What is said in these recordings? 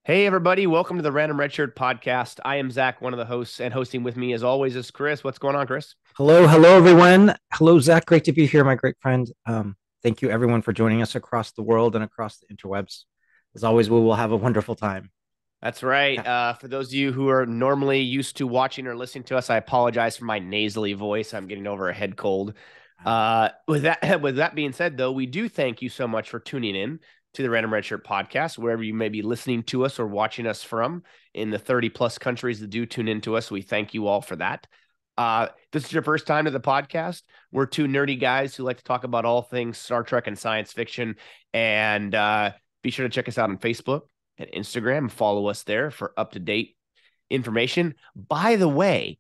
Hey, everybody. Welcome to the Random Redshirt podcast. I am Zach, one of the hosts, and hosting with me, as always, is Chris. What's going on, Chris? Hello, everyone. Hello, Zach. Great to be here, my great friend. Thank you, everyone, for joining us across the world and across the interwebs. As always, we will have a wonderful time. That's right. Yeah. For those of you who are normally used to watching or listening to us, I apologize for my nasally voice. I'm getting over a head cold. With that, with that being said, though, we do thank you so much for tuning in to the Random Redshirt podcast, wherever you may be listening to us or watching us from in the 30 plus countries that do tune into us. We thank you all for that. This is your first time to the podcast. We're two nerdy guys who like to talk about all things Star Trek and science fiction. And be sure to check us out on Facebook and Instagram. Follow us there for up to date information. By the way,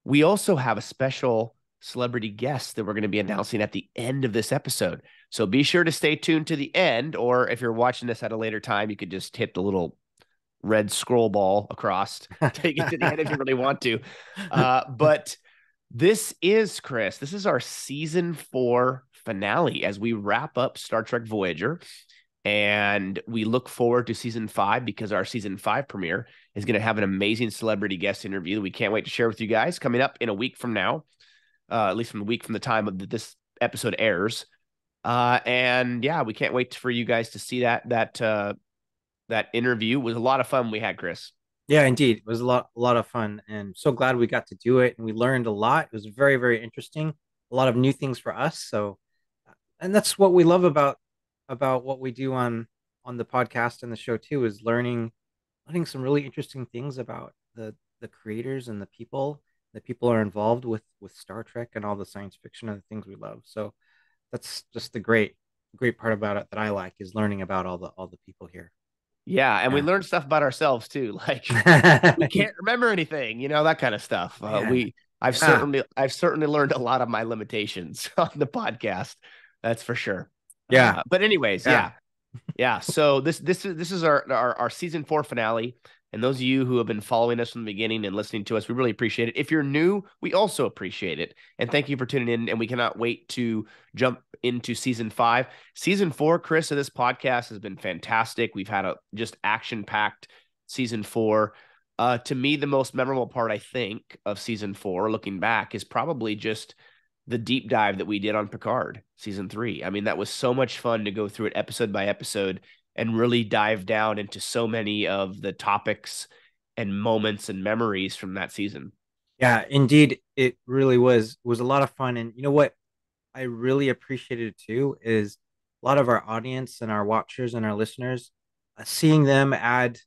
we also have a special celebrity guest that we're going to be announcing at the end of this episode. So be sure to stay tuned to the end, or if you're watching this at a later time, you could just hit the little red scroll ball across to get to the end if you really want to. But this is, Chris, this is our season 4 finale as we wrap up Star Trek Voyager. And we look forward to season 5 because our season 5 premiere is going to have an amazing celebrity guest interview that we can't wait to share with you guys coming up in a week from now, at least from the week from the time of this episode airs. And yeah, we can't wait for you guys to see that interview. It was a lot of fun we had, Chris. Yeah, indeed. It was a lot of fun, and so glad we got to do it. And we learned a lot. It was very, very interesting. A lot of new things for us. So, and that's what we love about what we do on the podcast and the show too, is learning some really interesting things about the creators and the people are involved with Star Trek and all the science fiction and the things we love. So that's just the great part about it that I like, is learning about all the people here. Yeah, and we Yeah. learned stuff about ourselves too. Like we can't remember anything, that kind of stuff. Man. I've Yeah. certainly learned a lot of my limitations on the podcast. That's for sure. Yeah. But anyways, Yeah. yeah. Yeah. So this is our season 4 finale. And those of you who have been following us from the beginning and listening to us, we really appreciate it. If you're new, we also appreciate it. And thank you for tuning in. And we cannot wait to jump into season 5. Season 4, Chris, of this podcast has been fantastic. We've had a just action-packed season 4. To me, the most memorable part, I think, of season 4, looking back, is probably just the deep dive that we did on Picard season 3. I mean, that was so much fun to go through it episode by episode and really dive down into so many of the topics and moments and memories from that season. Yeah, indeed, it really was a lot of fun. And you know what I really appreciated too is a lot of our audience and our watchers and our listeners, seeing them add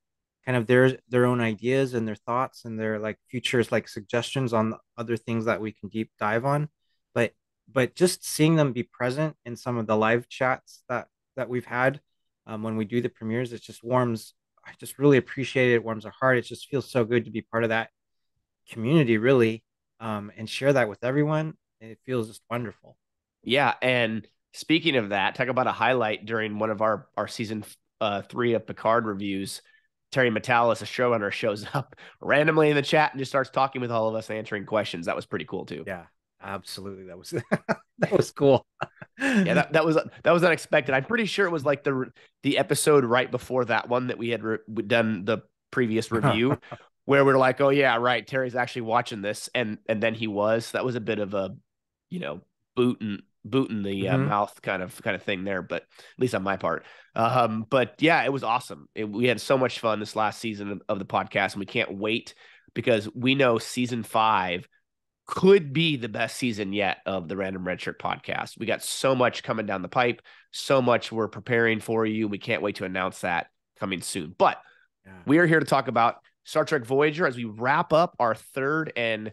kind of their own ideas and their thoughts and their like futures, like suggestions on other things that we can deep dive on. But but just seeing them be present in some of the live chats that we've had, when we do the premieres, it just warms. I just really appreciate it. It warms our heart. It just feels so good to be part of that community, really, and share that with everyone. It feels just wonderful. Yeah, and speaking of that, talk about a highlight during one of our season 3 of Picard reviews. Terry Metalis, a showrunner, shows up randomly in the chat and just starts talking with all of us, answering questions. That was pretty cool too. Yeah, absolutely. That was that was cool. Yeah, that was unexpected. I'm pretty sure it was like the episode right before that one that we had done the previous review, where we're like, oh yeah, right, Terry's actually watching this, and then he was. That was a bit of a, you know, boot in the Hmm. mouth kind of thing there, but at least on my part. But yeah, it was awesome. We had so much fun this last season of the podcast, and we can't wait because we know season 5 could be the best season yet of the Random Redshirt podcast. We got so much coming down the pipe, so much we're preparing for you. We can't wait to announce that coming soon. But Yeah. we are here to talk about Star Trek Voyager as we wrap up our third and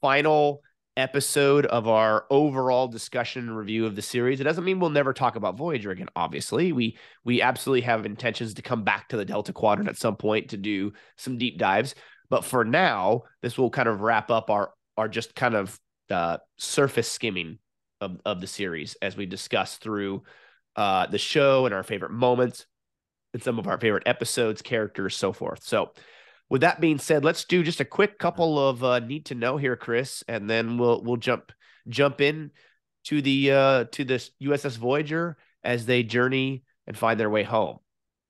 final episode of our overall discussion and review of the series. It doesn't mean we'll never talk about Voyager again, obviously. We absolutely have intentions to come back to the Delta Quadrant at some point to do some deep dives. But for now, this will kind of wrap up our just kind of surface skimming of the series as we discuss through the show and our favorite moments and some of our favorite episodes, characters, so forth. So with that being said, let's do just a quick couple of need to know here, Chris, and then we'll jump in to the USS Voyager as they journey and find their way home.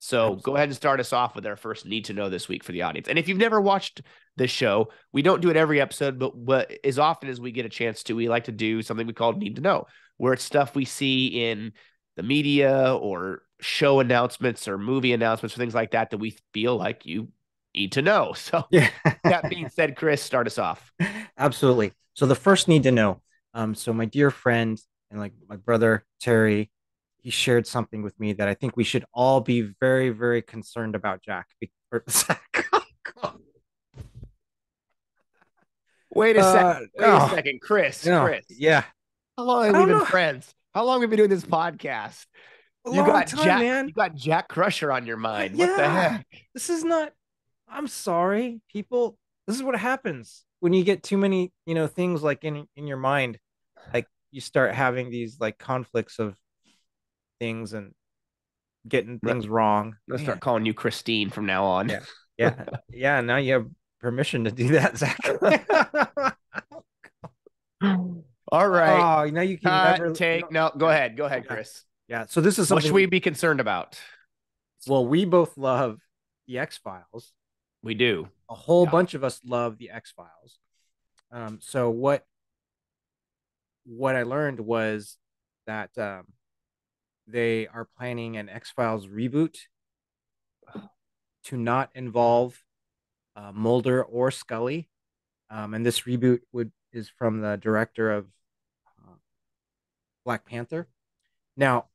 So go ahead and start us off with our first need to know this week for the audience. And if you've never watched this show, we don't do it every episode, but as often as we get a chance to, we like to do something we call need to know, where it's stuff we see in the media or show announcements or movie announcements or things like that that we feel like you need to know. So Yeah. that being said, Chris, start us off. Absolutely. So the first need to know. So my dear friend and like my brother Terry, he shared something with me that I think we should all be very, very concerned about, Jack. Zach. Wait a second. Wait a Oh, second, Chris. no, Chris, yeah. how long I have we don't been know. friends? How long have we been doing this podcast? A You long got time, Jack. man. You got Jack Crusher on your mind. What the Yeah. heck? This is not, I'm sorry, people. This is what happens when you get too many, things like in your mind. Like you start having these like conflicts of things and getting I'm things wrong. gonna start Man. calling you Christine from now on. Yeah. Yeah. Yeah. Now you have permission to do that, Zach. All right. Oh, now you can Cut, never. take. No, go Yeah. ahead. Go ahead, Yeah. Chris. Yeah. So this is What should something we be concerned about? well, we both love the X Files. We do. A whole Yeah. bunch of us love the X Files. So what I learned was that they are planning an X Files reboot to not involve Mulder or Scully. And this reboot is from the director of uh, Black Panther. Now,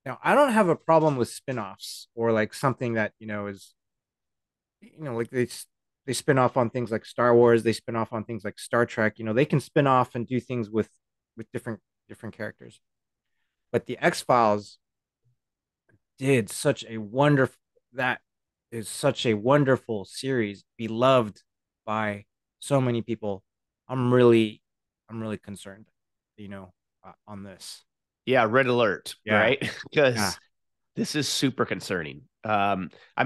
now I don't have a problem with spin-offs or like something that is like they spin off on things like Star Wars, they spin off on things like Star Trek. They can spin off and do things with different characters. But the X Files did such a wonderful that is such a wonderful series, beloved by so many people. I'm really concerned, on this. Yeah. Red alert. Yeah, Right. yeah, Because this is super concerning. I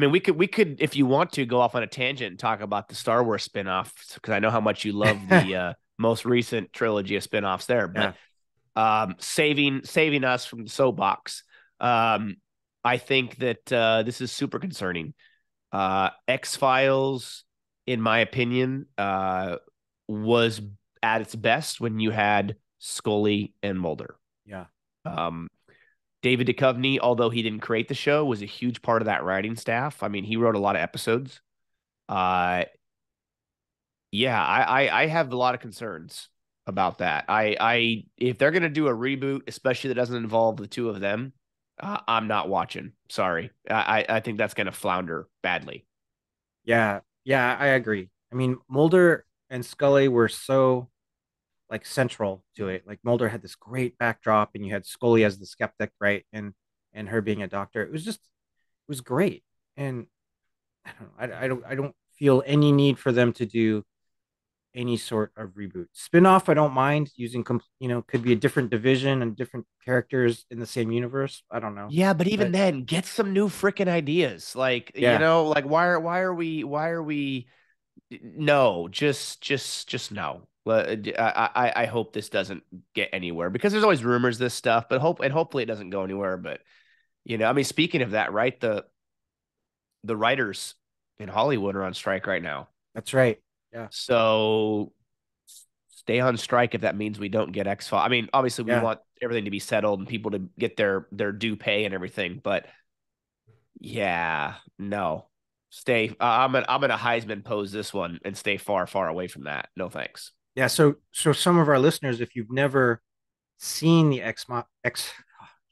mean, we could, if you want to, go off on a tangent and talk about the Star Wars spinoff because I know how much you love the most recent trilogy of spinoffs there. But yeah, saving us from the soapbox, um, I think that this is super concerning. X Files, in my opinion, was at its best when you had Scully and Mulder. yeah, Um, David Duchovny, although he didn't create the show, was a huge part of that writing staff. I mean, he wrote a lot of episodes. Uh, yeah, I have a lot of concerns about that. If they're gonna do a reboot, especially that doesn't involve the two of them, I'm not watching. Sorry, I think that's gonna flounder badly. yeah, yeah. I agree. I mean, Mulder and Scully were so like central to it. Like Mulder had this great backdrop, and you had Scully as the skeptic, right? And her being a doctor. It was great. And I don't feel any need for them to do any sort of reboot. Spin-off, I don't mind using could be a different division and different characters in the same universe. I don't know. Yeah, but even But then, get some new freaking ideas. Like, yeah. like why are we no, just no. I hope this doesn't get anywhere because there's always rumors this stuff, but hopefully it doesn't go anywhere. But I mean, speaking of that, right? The writers in Hollywood are on strike right now, That's right. Yeah. so stay on strike if that means we don't get X Files. I mean, obviously we Yeah. want everything to be settled and people to get their due pay and everything, but yeah, no. Stay. I'm gonna Heisman pose this one and stay far away from that. No thanks. Yeah. So some of our listeners, if you've never seen the X, oh, I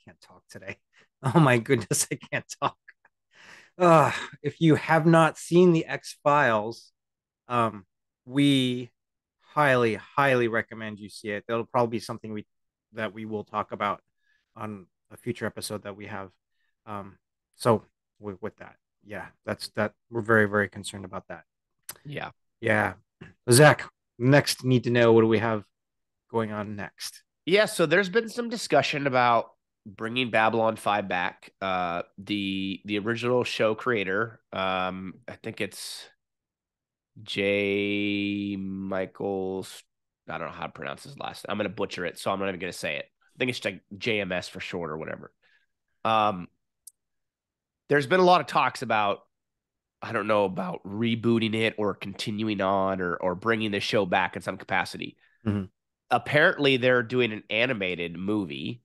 can't talk today. Oh my goodness, I can't talk. If you have not seen the X Files, um, we highly recommend you see it. That'll probably be something we will talk about on a future episode that we have. Um, so with that, yeah, that we're very concerned about that. Yeah. Yeah, Zach, next need to know what do we have going on next? Yeah, so there's been some discussion about bringing Babylon 5 back. The original show creator, I think it's J. Michaels. I don't know how to pronounce his last. I'm gonna butcher it, so I'm not even gonna say it. I think it's like JMS for short or whatever. Um, there's been a lot of talks about, I don't know, about rebooting it or continuing on or bringing the show back in some capacity. Mhm. Apparently, they're doing an animated movie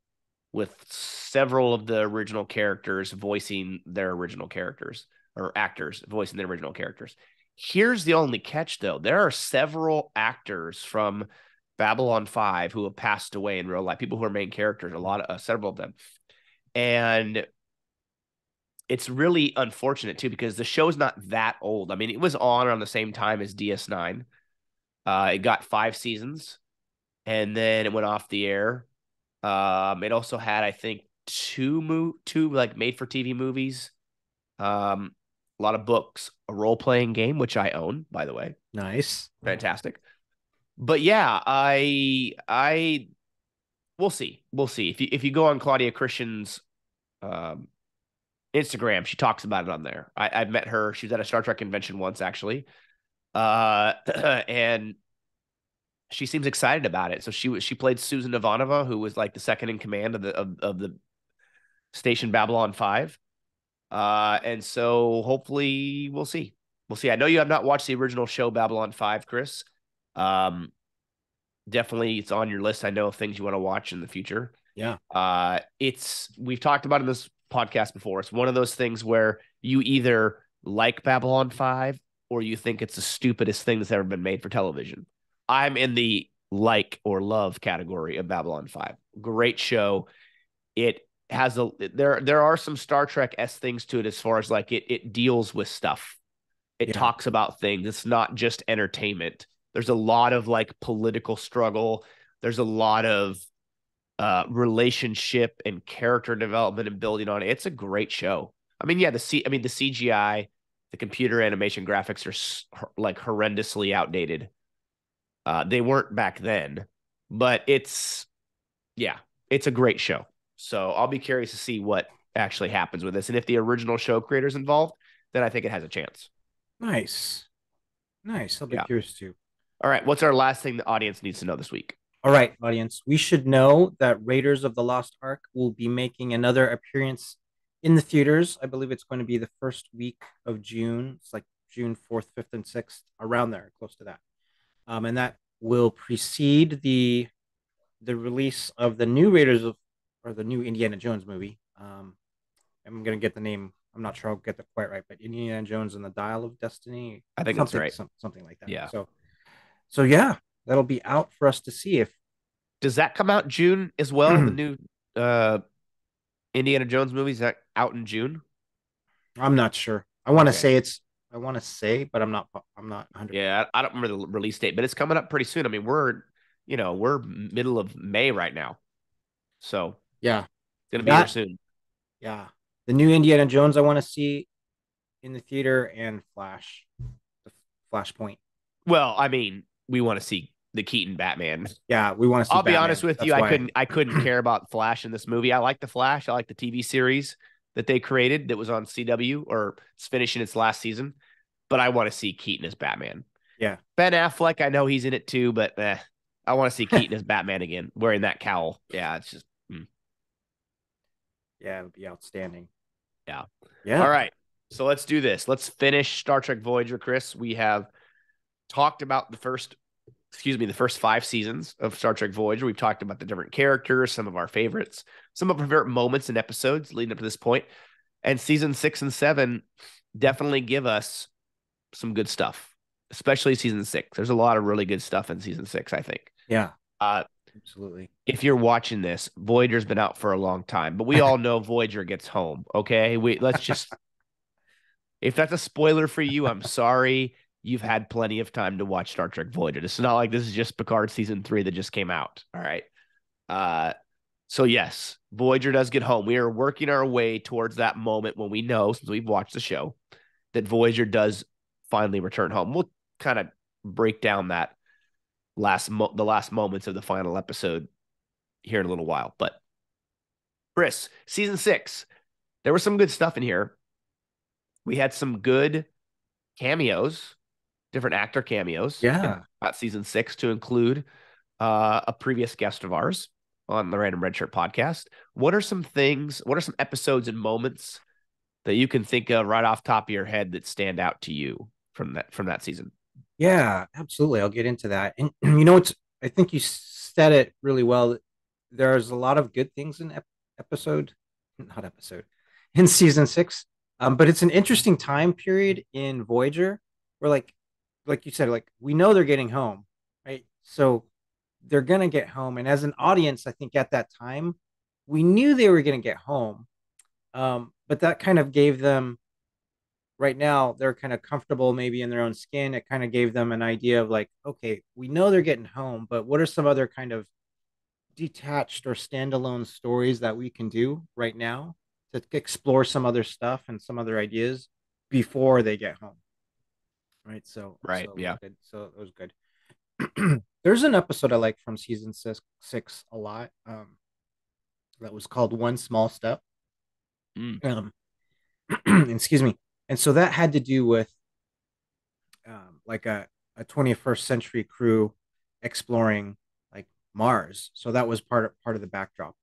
with several of the original characters voicing their original characters, or actors voicing their original characters. Here's the only catch, though. There are several actors from Babylon 5 who have passed away in real life, people who are main characters, several of them. And it's really unfortunate too because the show's not that old. I mean, it was on around the same time as DS9. It got 5 seasons and then it went off the air. It also had, I think, two like made for TV movies, a lot of books, a role playing game which I own, by the way. Nice. Fantastic. But yeah, I we'll see. We'll see. If you go on Claudia Christian's um Instagram, she talks about it on there. I've met her. She was at a Star Trek convention once, actually. And she seems excited about it. So she played Susan Ivanova, who was like the second in command of the station Babylon 5. And so hopefully we'll see. We'll see. I know you have not watched the original show Babylon 5, Chris. Um, Definitely it's on your list. I know of things you want to watch in the future. Yeah. We've talked about it in this podcast before. It's one of those things where you either like Babylon 5 or you think it's the stupidest thing that's ever been made for television. I'm in the like or love category of Babylon 5. Great show. It has there are some Star Trek-esque things to it as far as like it deals with stuff. It Yeah. talks about things. It's not just entertainment. There's a lot of like political struggle. There's a lot of relationship and character development and building on it. It's a great show. I mean, yeah, the CGI, the computer animation graphics are like horrendously outdated. They weren't back then, but yeah, it's a great show. So I'll be curious to see what actually happens with this, and if the original show creators involved, then I think it has a chance. Nice. Nice. I'll be Yeah. curious too. All right. What's our last thing the audience needs to know this week? All right, audience. We should know that Raiders of the Lost Ark will be making another appearance in the theaters. I believe it's going to be the first week of June. It's like June 4th, 5th, and 6th, around there, close to that. And that will precede the release of the new or the new Indiana Jones movie. I'm gonna get the name. I'm not sure I'll get that quite right, but Indiana Jones and the Dial of Destiny. I think that's right. Something like that. Yeah. So yeah, that'll be out for us to see. If Does that come out June as well? The new Indiana Jones movie, is that out in June? I'm not sure. I want to Okay. say I want to say, but I'm not. I'm not 100. Yeah, I don't remember the release date, but it's coming up pretty soon. I mean, we're middle of May right now, so Yeah, it's gonna be here that. soon. Yeah, the new Indiana Jones I want to see in the theater, and the Flashpoint. Well, I mean, we want to see the Keaton Batman. Yeah, we want to see. I'll be Batman. honest with That's you, why. I couldn't care about Flash in this movie. I like the Flash. I like the TV series that they created that was on CW or it's finishing its last season, but I want to see Keaton as Batman. Yeah, Ben Affleck, I know he's in it too, but I want to see Keaton as Batman again, wearing that cowl. Yeah, it's just yeah, it'll be outstanding. yeah. Yeah, All right. So let's do this. Let's finish Star Trek Voyager, Chris. We have talked about the first 5 seasons of Star Trek Voyager. We've talked about the different characters, some of our favorites, some of our favorite moments and episodes leading up to this point. And season 6 and 7 definitely give us some good stuff, especially season 6. There's a lot of really good stuff in season 6, I think. yeah, Uh, absolutely. if you're watching this, Voyager's been out for a long time, but we all know Voyager gets home. Okay. Let's just, if that's a spoiler for you, I'm sorry. You've had plenty of time to watch Star Trek Voyager. It's not like this is just Picard season 3 that just came out. All right. So yes, Voyager does get home. We are working our way towards that moment when we know, since we've watched the show, that Voyager does finally return home. We'll kind of break down that the last moments of the final episode here in a little while. But Chris, season 6, there was some good stuff in here. We had some good cameos, different actor cameos. Yeah. At season 6, to include a previous guest of ours on the Random Red Shirt podcast. What are some episodes and moments that you can think of right off top of your head that stand out to you from that season? Yeah, absolutely. I'll get into that. And it's, I think you said it really well. There's a lot of good things in episode, not episode, in season six. But it's an interesting time period in Voyager where, like you said, like we know they're getting home, right? So they're gonna get home, and as an audience, I think at that time we knew they were gonna get home. But that kind of gave them right now they're kind of comfortable maybe in their own skin. It kind of gave them an idea of like, okay, we know they're getting home, but what are some other kind of detached or standalone stories that we can do right now to explore some other stuff and some other ideas before they get home, right? Right. So it was Yeah. good. So it was good. There's an episode I like from season six a lot. That was called One Small Step. Mm. Um, excuse me. And so that had to do with like a 21st century crew exploring like Mars. So that was part of the backdrop.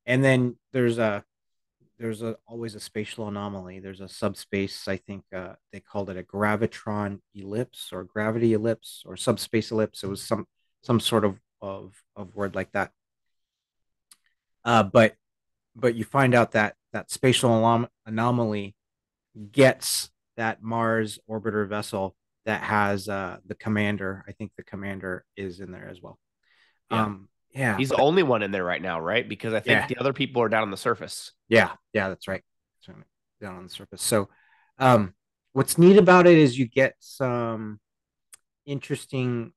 And then there's always a spatial anomaly. There's a subspace. I think they called it a gravitron ellipse or gravity ellipse or subspace ellipse. It was some sort of word like that. But you find out that that spatial anomaly gets that Mars orbiter vessel that has the commander. I think the commander is in there as well. Yeah. Yeah, He's the but only one in there right now, right? Because I think yeah, the other people are down on the surface. yeah, that's right. Certainly down on the surface. So, um, what's neat about it is you get some interesting.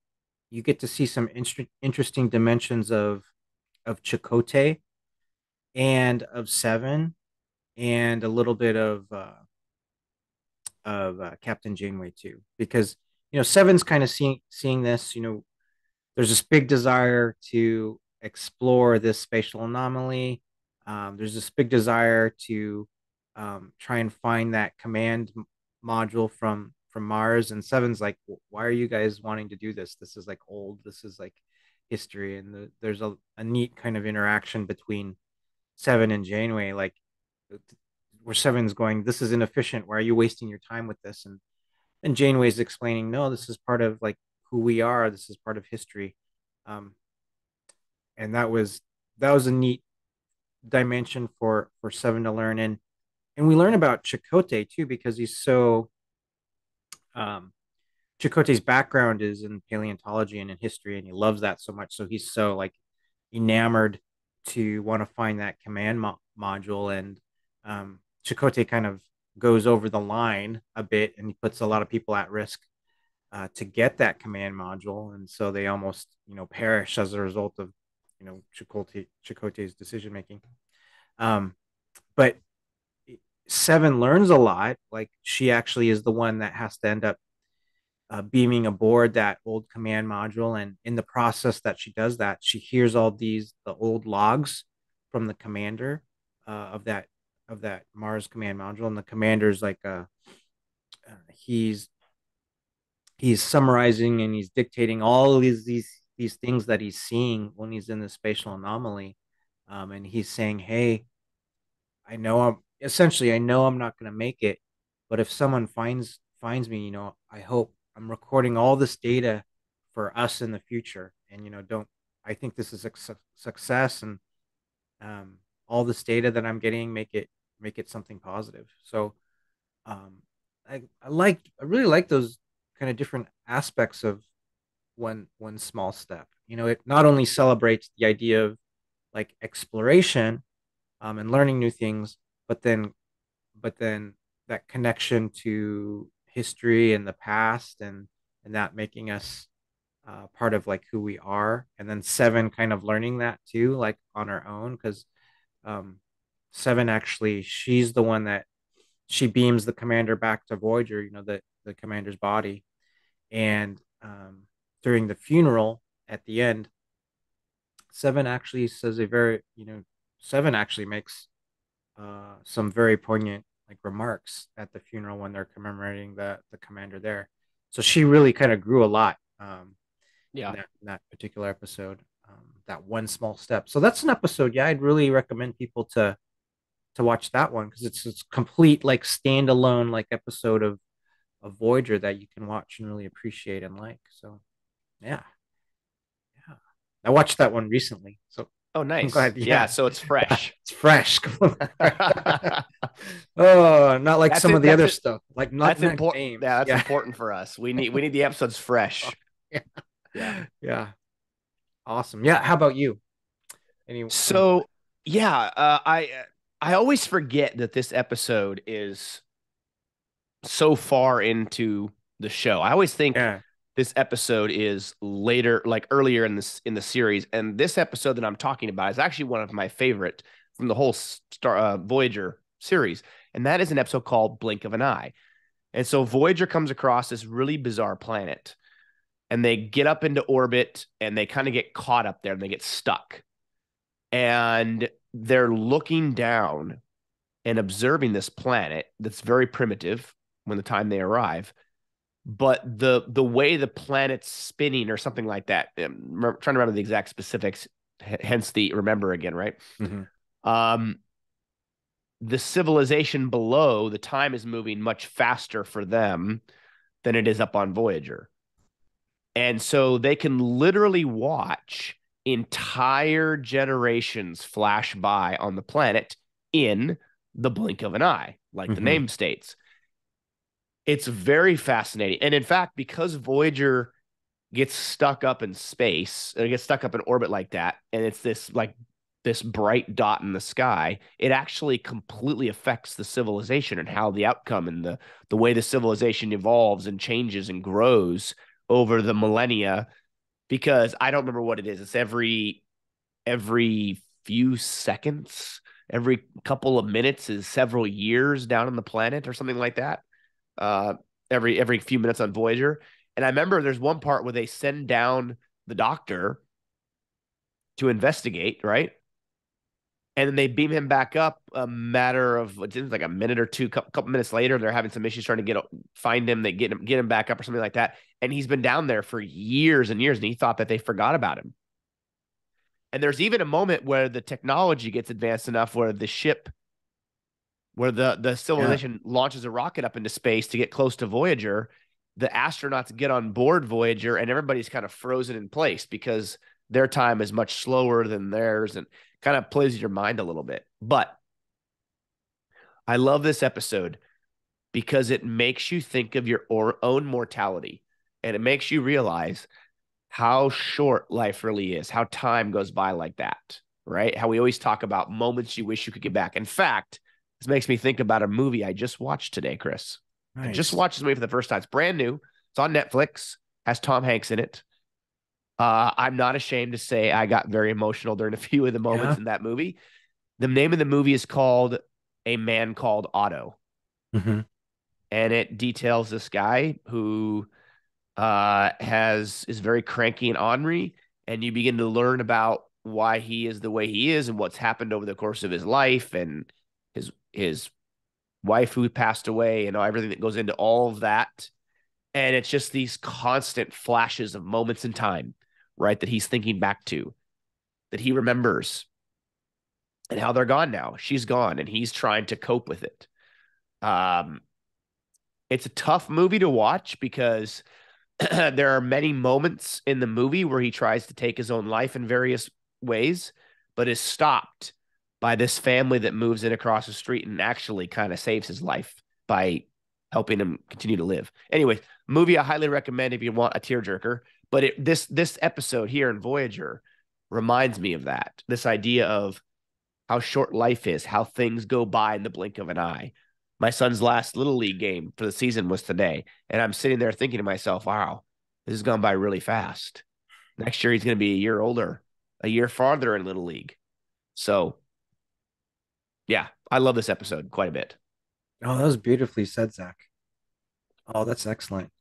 You get to see some interesting dimensions of Chakotay and of Seven, and a little bit of Captain Janeway too, because Seven's kind of seeing this. There's this big desire to explore this spatial anomaly. There's this big desire to try and find that command module from Mars. And Seven's like, why are you guys wanting to do this? This is like old. This is like history. And there's a neat kind of interaction between Seven and Janeway, like where Seven's going, this is inefficient. Why are you wasting your time with this? And Janeway's explaining, no, this is part of like who we are. This is part of history. Um, and that was a neat dimension for Seven to learn. And we learn about Chakotay too, because he's so um Chakotay's background is in paleontology and in history, and he loves that so much. So he's so like enamored to want to find that command module. And Chakotay kind of goes over the line a bit, and he puts a lot of people at risk to get that command module, and so they almost perish as a result of Chakotay's decision making. Um, but Seven learns a lot. Like she actually is the one that has to end up beaming aboard that old command module, and in the process that she does that, she hears all the old logs from the commander of that Mars command module, and the commander's like he's summarizing and he's dictating all of these things that he's seeing when he's in the spatial anomaly, and he's saying, "Hey, I know I'm not going to make it, but if someone finds me, I hope I'm recording all this data for us in the future, and don't I think this is a success, and um, all this data that I'm getting make it something positive." So um, I really like those kind of different aspects of one small step. It not only celebrates the idea of like exploration and learning new things, but then that connection to history and the past, and that making us part of like who we are, and then Seven kind of learning that too, like on her own, because um, Seven actually she's the one that she beams the commander back to Voyager, the commander's body. And during the funeral at the end, Seven actually says a very, Seven actually makes some very poignant like remarks at the funeral when they're commemorating the commander there. So she really kind of grew a lot in Yeah. that particular episode. That one small step. So that's an episode. Yeah, I'd really recommend people to watch that one because it's complete like standalone like episode of Voyager that you can watch and really appreciate and like. So yeah, yeah. I watched that one recently, so Oh, I'm nice. glad. Yeah, Yeah, so it's yeah, fresh. it's fresh. Oh, not like That's some of it. the That's other it. stuff, like That's not important. Yeah, games. that's Yeah, important for us. We need the episodes fresh. yeah, Yeah. yeah. Awesome. Yeah. How about you? Any So yeah, I always forget that this episode is so far into the show. I always think Yeah. this episode is later, like earlier in the series, and this episode that I'm talking about is actually one of my favorite from the whole Star Voyager series, and that is an episode called "Blink of an Eye." And so Voyager comes across this really bizarre planet, and they get up into orbit, and they kind of get caught up there, and they get stuck, and they're looking down and observing this planet that's very primitive when the time they arrive, but the way the planet's spinning or something like that, trying to remember the exact specifics, hence the remember again, right? Mhm. um the civilization below, the time is moving much faster for them than it is up on Voyager, and so they can literally watch entire generations flash by on the planet in the blink of an eye, like the Mhm. name states. It's very fascinating. And in fact, because Voyager gets stuck up in space, or gets stuck up in orbit like that, and it's this bright dot in the sky, it actually completely affects the civilization and how the outcome and the way the civilization evolves and changes and grows over the millennia. Because I don't remember what it is. It's every few seconds, every couple of minutes is several years down on the planet or something like that. Uh, every few minutes on Voyager. And I remember there's one part where they send down the doctor to investigate, right? And then they beam him back up a matter of it seems like a minute or two, couple minutes later. They're having some issues trying to find him. They get him back up or something like that. And he's been down there for years and years, and he thought that they forgot about him. And there's even a moment where the technology gets advanced enough where the ship, where the Yeah. civilization launches a rocket up into space to get close to Voyager. The astronauts get on board Voyager, and everybody's kind of frozen in place because their time is much slower than theirs, and kind of plays your mind a little bit. But I love this episode because it makes you think of your own mortality, and it makes you realize how short life really is, how time goes by like that, right? How we always talk about moments you wish you could get back. In fact, this makes me think about a movie I just watched today, Chris. I just Nice. watched this movie for the first time. It's brand new. It's on Netflix, has Tom Hanks in it. I'm not ashamed to say I got very emotional during a few of the moments Yeah. in that movie. The name of the movie is called A Man Called Otto, Mhm. and it details this guy who has is very cranky and ornery, and you begin to learn about why he is the way he is and what's happened over the course of his life, and his wife who passed away, and everything that goes into all of that. And it's just these constant flashes of moments in time, right, that he's thinking back to, that he remembers, and how they're gone now. She's gone, and he's trying to cope with it. Um, it's a tough movie to watch because there are many moments in the movie where he tries to take his own life in various ways, but is stopped by this family that moves in across the street and actually kind of saves his life by helping him continue to live. Anyway, movie I highly recommend if you want a tearjerker. But this episode here in Voyager reminds me of that. This idea of how short life is, how things go by in the blink of an eye. My son's last little league game for the season was today, and I'm sitting there thinking to myself, "Wow, this has gone by really fast. Next year he's going to be a year older, a year farther in little league." So, yeah, I love this episode quite a bit. Oh, that was beautifully said, Zach. Oh, that's excellent.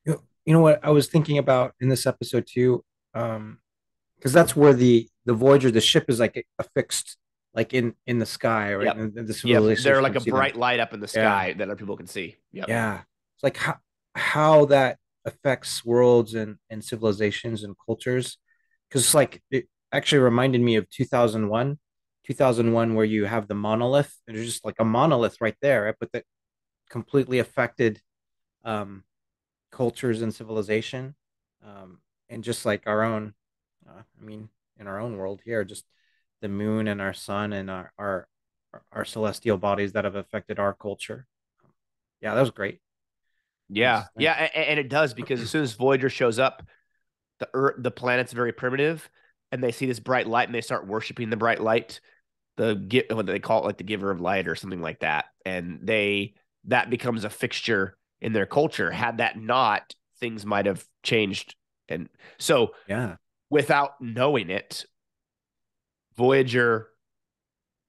You know what I was thinking about in this episode too, because that's where the Voyager, the ship is like affixed, like in the sky, right? Yep, And the yep. civilization They're like can a see them. bright light up in the Yeah, sky that other people can see. Yep. yeah. It's like how that affects worlds and civilizations and cultures, because it's like it actually reminded me of 2001. 2001 where you have the monolith, and there's just like a monolith right there, right? But that completely affected um, cultures and civilization, and just like our own, I mean, in our own world here, just the moon and our sun and our celestial bodies that have affected our culture. Yeah, that was great. Yeah, Nice, yeah, nice. and it does because as soon as Voyager shows up, the planet's very primitive, and they see this bright light and they start worshiping the bright light, what they call it, like the giver of light or something like that, and that becomes a fixture in their culture. Had that not, things might have changed, and so Yeah, without knowing it, Voyager,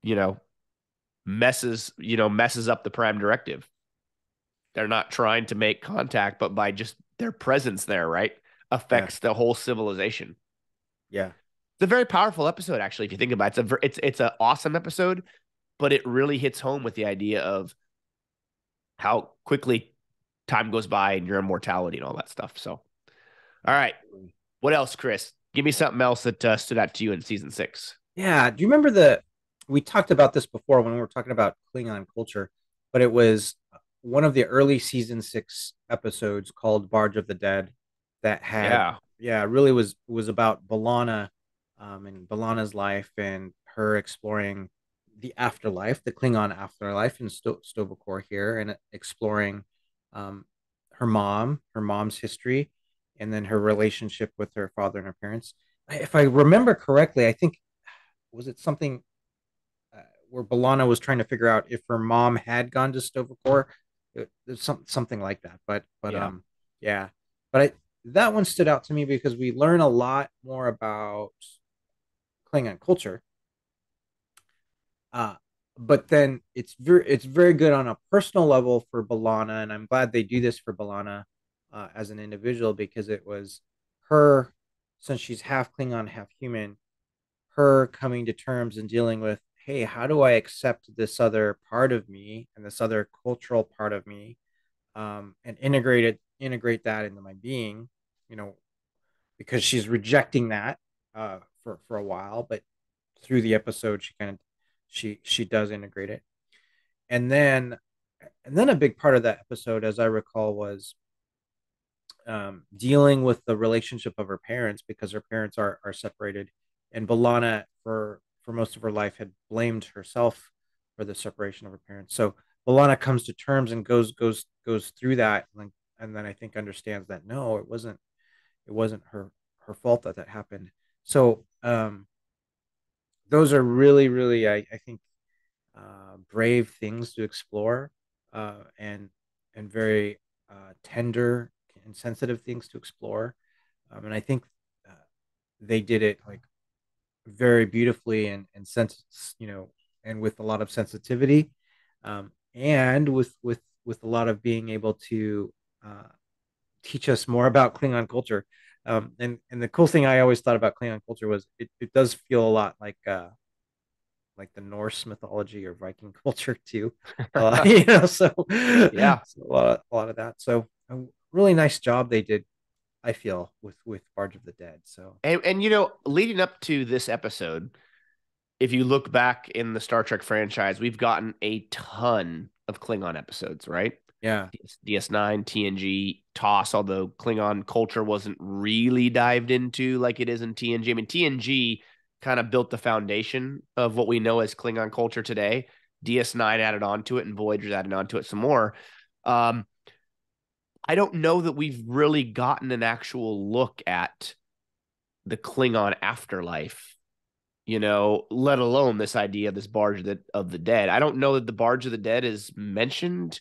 you know, messes up the Prime Directive. They're not trying to make contact, but by just their presence there, right, yeah, affects the whole civilization. yeah, It's a very powerful episode, actually, if you think about it. It's an awesome episode, but it really hits home with the idea of how quickly time goes by and your immortality and all that stuff. So, all right, absolutely. what else, Chris? Give me something else that stood out to you in season 6. Yeah. Do you remember the? We talked about this before when we were talking about Klingon culture, but it was one of the early season 6 episodes called "Barge of the Dead" that had, Yeah, yeah, really was about B'Elanna, and B'Elanna's life and her exploring the afterlife, the Klingon afterlife in Sto here, and exploring um, her mom's history, and then her relationship with her father and her parents. If I remember correctly, I think was it something where B'Elanna was trying to figure out if her mom had gone to Stovacor. Something like that. yeah, Yeah. But that one stood out to me because we learn a lot more about Klingon culture. Uh, but then it's very good on a personal level for B'Elanna, and I'm glad they do this for B'Elanna as an individual, because it was her, since she's half Klingon, half human, her coming to terms and dealing with, hey, how do I accept this other part of me and this other cultural part of me, and integrate that into my being, you know, because she's rejecting that for a while, but through the episode she kind of she does integrate it. And then a big part of that episode, as I recall, was dealing with the relationship of her parents, because her parents are separated, and B'Elanna for most of her life had blamed herself for the separation of her parents. So B'Elanna comes to terms and goes through that, and then I think understands that no, it wasn't her fault that that happened. So those are really, I think, brave things to explore, and very tender and sensitive things to explore. And I think uh, they did it like very beautifully, and and with a lot of sensitivity, and with a lot of being able to uh, teach us more about Klingon culture. And the cool thing I always thought about Klingon culture was it does feel a lot like the Norse mythology or Viking culture too. yeah. So a lot of that. So a really nice job they did, I feel, with Barge of the Dead. So And leading up to this episode, if you look back in the Star Trek franchise, we've gotten a ton of Klingon episodes, right? yeah, DS9, TNG, TOS, although Klingon culture wasn't really dived into like it is in TNG. I mean, TNG kind of built the foundation of what we know as Klingon culture today. DS9 added on to it, and Voyager's added on to it some more. Um, I don't know that we've really gotten an actual look at the Klingon afterlife, let alone this idea of this of the dead. I don't know that the barge of the dead is mentioned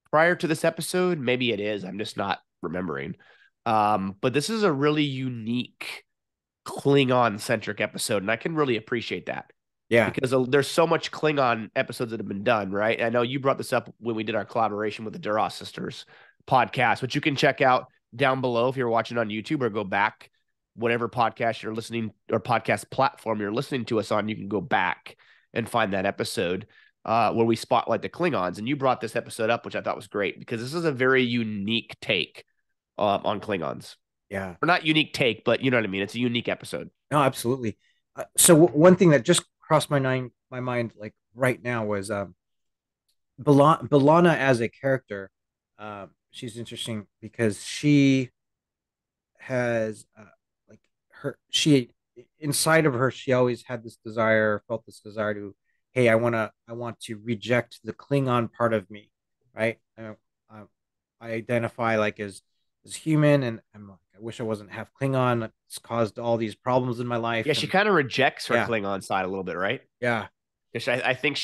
prior to this episode. Maybe it is. I'm just not remembering. But this is a really unique Klingon centric episode, and I can really appreciate that yeah, because there's so much Klingon episodes that have been done, right? I know you brought this up when we did our collaboration with the Duras sisters podcast, which you can check out down below if you're watching on YouTube, or go back whatever podcast you're listening or podcast platform you're listening to us on. You can go back and find that episode where we spotlight the Klingons. And you brought this episode up, which I thought was great because this is a very unique take on Klingons. yeah. Or not unique take, but you know what I mean? It's a unique episode. No, absolutely. So one thing that just crossed my mind like right now was Balana as a character. She's interesting because she has like her she inside of her she always had this desire, felt this desire to, hey, I want to reject the Klingon part of me, right? I identify like as human, and I'm like, I wish I wasn't half Klingon. It's caused all these problems in my life, Yeah, she and kind of rejects her yeah, Klingon side a little bit, right? yeah, 'Cause I think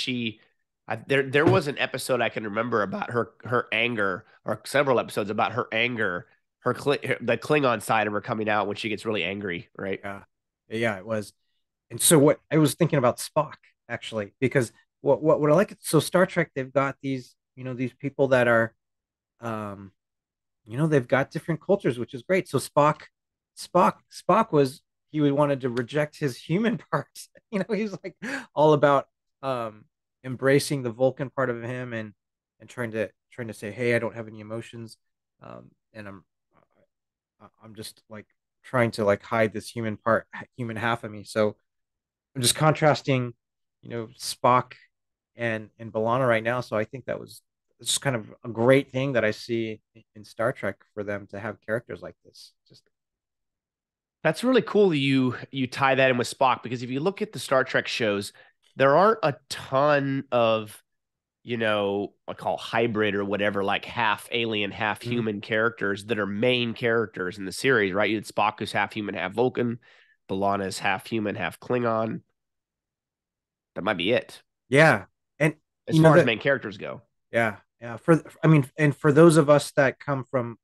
there was an episode I can remember about her anger, or several episodes about her anger, the Klingon side of her coming out when she gets really angry, right? yeah, yeah. It was. And so what I was thinking about Spock actually, because what I like, so Star Trek, they've got these, these people that are, um, they've got different cultures, which is great. So Spock was, he wanted to reject his human parts. He's like all about um embracing the Vulcan part of him, and trying to say, hey, I don't have any emotions, and I'm just like trying to like hide this human half of me. So I'm just contrasting, Spock and B'Elanna right now. So I think that was it's kind of a great thing that I see in Star Trek for them to have characters like this. Just That's really cool that you tie that in with Spock, because if you look at the Star Trek shows, there aren't a ton of, I call hybrid or whatever, like half alien, half mm, human characters that are main characters in the series, right? You had Spock, who's half human, half Vulcan. B'Elanna is half human, half Klingon. That might be it yeah, and as you know far as that main characters go. yeah, yeah. For I mean, and for those of us that come from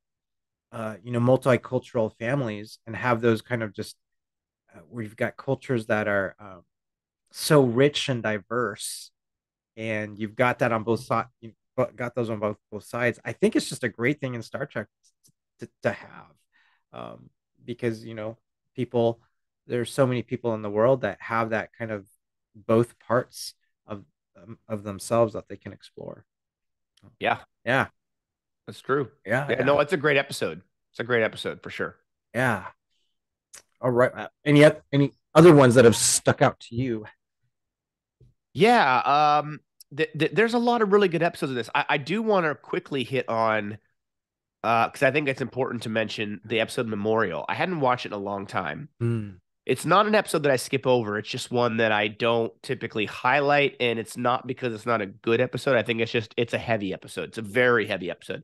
multicultural families and have those kind of just where you've got cultures that are so rich and diverse, and you've got that on both sides. You got those on both sides. I think it's just a great thing in Star Trek to have, because people. There's so many people in the world that have that kind of both parts of themselves that they can explore. Yeah, Yeah, that's true. yeah, Yeah, yeah, no, it's a great episode. It's a great episode for sure. yeah. All right. Any other ones that have stuck out to you? Yeah, there's a lot of really good episodes of this. I do want to quickly hit on, because I think it's important to mention the episode Memorial. I hadn't watched it in a long time. Mm. It's not an episode that I skip over. It's just one that I don't typically highlight, and it's not because it's not a good episode. I think it's a heavy episode. It's a very heavy episode.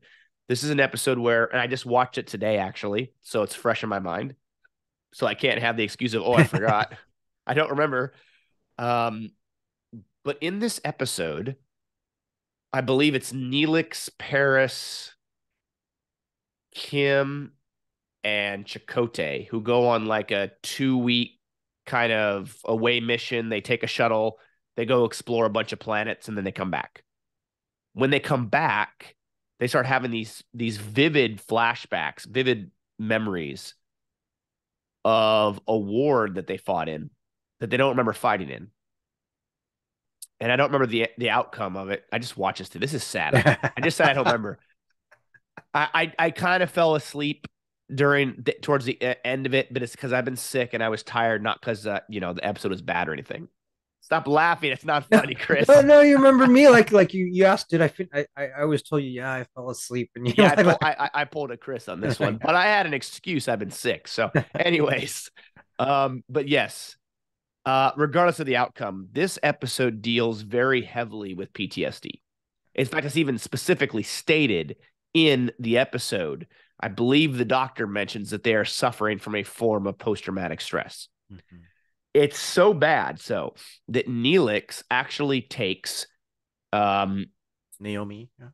This is an episode where, and I just watched it today actually, so it's fresh in my mind. So I can't have the excuse of, oh, I forgot. I don't remember. Um, but in this episode, I believe it's Neelix, Paris, Kim, and Chakotay who go on like a 2 week kind of away mission. They take a shuttle, they go explore a bunch of planets, and then they come back. When they come back, they start having these vivid flashbacks, vivid memories of a war that they fought in that they don't remember fighting in. And I don't remember the outcome of it. I just watched this. This is sad. I just said I don't remember. I kind of fell asleep towards the end of it, but it's because I've been sick and I was tired, not because the episode was bad or anything. Stop laughing. It's not No, funny, Chris. no, no. You remember me? Like you asked, did I fit? I always told you, yeah, I fell asleep, and you Yeah, were like, I pulled a Chris on this one, like, but I had an excuse. I've been sick. So, anyways, but yes, regardless of the outcome, this episode deals very heavily with PTSD. In fact, it's even specifically stated in the episode. I believe the doctor mentions that they are suffering from a form of post-traumatic stress. Mhm. It's so bad so that Neelix actually takes um, Naomi. Yeah.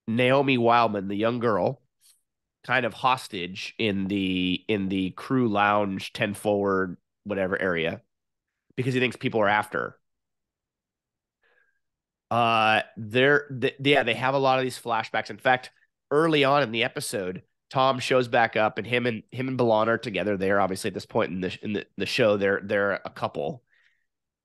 Naomi Wildman, the young girl, kind of hostage in the crew lounge, 10 forward, whatever area, because he thinks people are after her. They have a lot of these flashbacks. In fact, early on in the episode, Tom shows back up, and him and B'Elanna are together. They're obviously at this point in the show, they're a couple,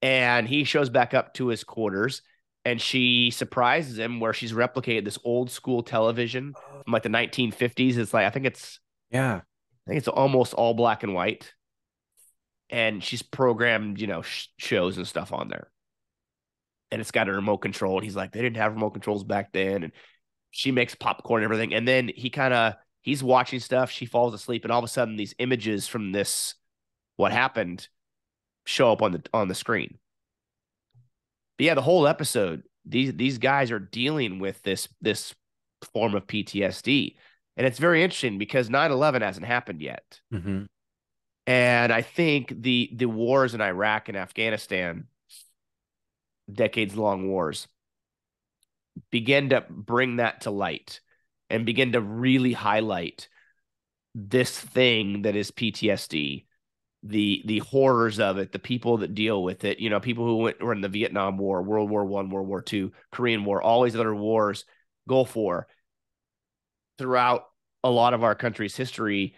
and he shows back up to his quarters, and she surprises him where she's replicated this old school television Oh, from like the 1950s. It's like I think it's yeah. almost all black and white, and she's programmed, shows and stuff on there. And it's got a remote control. And he's like, they didn't have remote controls back then. And she makes popcorn and everything. And then he's watching stuff. She falls asleep, and all of a sudden, these images from this, what happened, show up on the screen. But yeah, the whole episode, these guys are dealing with this form of PTSD. And it's very interesting because 9/11 hasn't happened yet. Mm-hmm. And I think the wars in Iraq and Afghanistan, decades-long wars, begin to bring that to light and begin to really highlight this thing that is PTSD, the horrors of it, the people that deal with it, people who were in the Vietnam War, World War I, World War II, Korean War, all these other wars, Gulf War, throughout a lot of our country's history.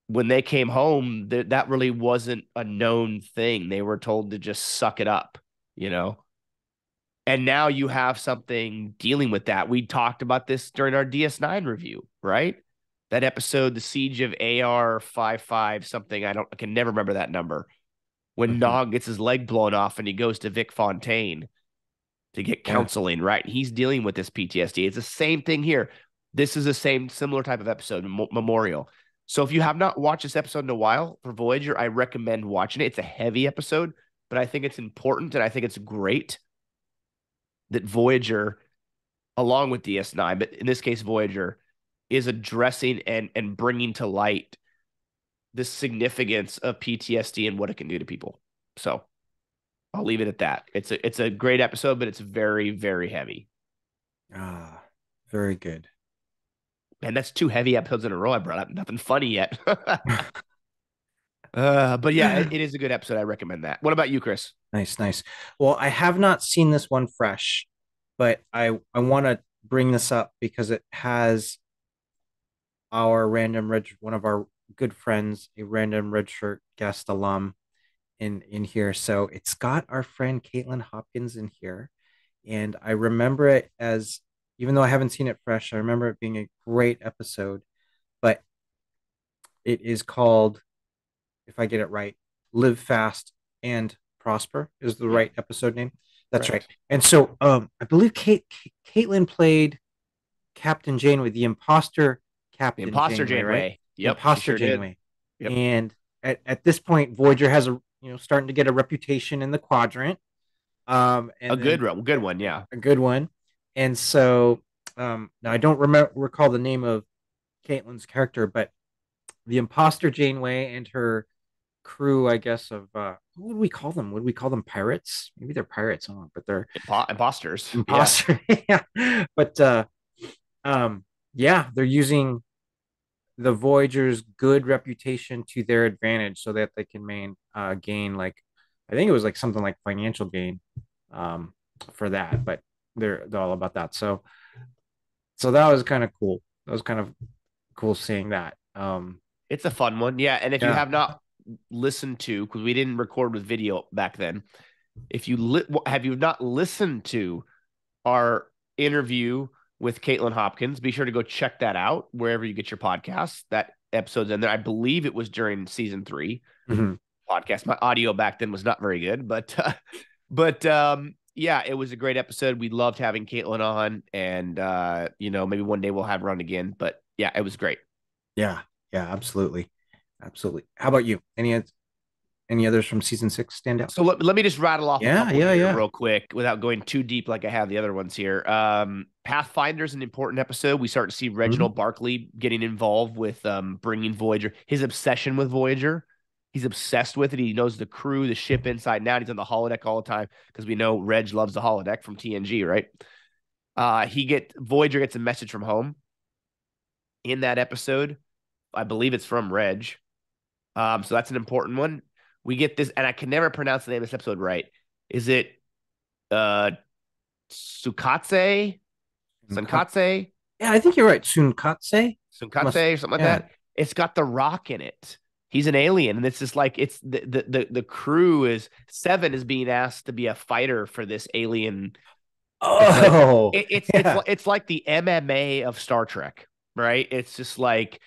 When they came home, that really wasn't a known thing. They were told to just suck it up, And now you have something dealing with that. We talked about this during our DS9 review, right? That episode, The Siege of AR-55 something. I can never remember that number. When Nog gets his leg blown off and he goes to Vic Fontaine to get counseling, right? He's dealing with this PTSD. It's the same thing here. This is the similar type of episode, Memorial. So if you have not watched this episode in a while for Voyager, I recommend watching it. It's a heavy episode, but I think it's important, and I think it's great that Voyager, along with DS9, but in this case, Voyager, is addressing and bringing to light the significance of PTSD and what it can do to people. So I'll leave it at that. It's a great episode, but it's very, very heavy. Very good. And that's 2 heavy episodes in a row I brought up. Nothing funny yet. But yeah, it is a good episode. I recommend that. What about you, Chris? Nice. Well, I have not seen this one fresh, but I want to bring this up because it has our random red, one of our good friends, a random red shirt guest alum in here. So it's got our friend Caitlin Hopkins in here. And I remember it as, even though I haven't seen it fresh, I remember it being a great episode. But it is called, if I get it right, Live Fast and Prosper is the right episode name. That's right. And so I believe Caitlin played Captain Janeway, the imposter Captain Janeway, right? Yep. Imposter Janeway. Yep. And at this point, Voyager has starting to get a reputation in the quadrant. And a good one, yeah. A good one. And so now I don't recall the name of Caitlin's character, but the imposter Janeway and her crew, I guess, of what would we call them? Would we call them pirates? Maybe they're pirates, but they're imposters. Yeah. But they're using the Voyager's good reputation to their advantage so that they can gain, like, I think it was like something like financial gain for that, but they're all about that. So that was kind of cool. That was kind of cool seeing that. It's a fun one. Yeah. And if you have not listened to, because we didn't record with video back then, if you have you not listened to our interview with Caitlin Hopkins, be sure to go check that out wherever you get your podcasts. That episode's in there. I believe it was during season 3 podcast. My audio back then was not very good, but yeah, it was a great episode. We loved having Caitlin on, and maybe one day we'll have her on again. But yeah, it was great. Yeah, absolutely. How about you? Any others from season 6 stand out? So let me just rattle off a couple real quick without going too deep like I have the other ones here. Pathfinder's an important episode. We start to see Reginald Barclay getting involved with bringing Voyager, his obsession with Voyager. He's obsessed with it. He knows the crew, the ship inside and out. He's on the holodeck all the time because we know Reg loves the holodeck from TNG, right? Voyager gets a message from home in that episode. I believe it's from Reg. So that's an important one. We get this, and I can never pronounce the name of this episode right. Is it Sunkatse? Sunkatse? Yeah, I think you're right. Sunkatse or something like that. It's got The Rock in it. He's an alien, and it's just like it's the crew is Seven is being asked to be a fighter for this alien. Oh, it's like the MMA of Star Trek, right? It's just like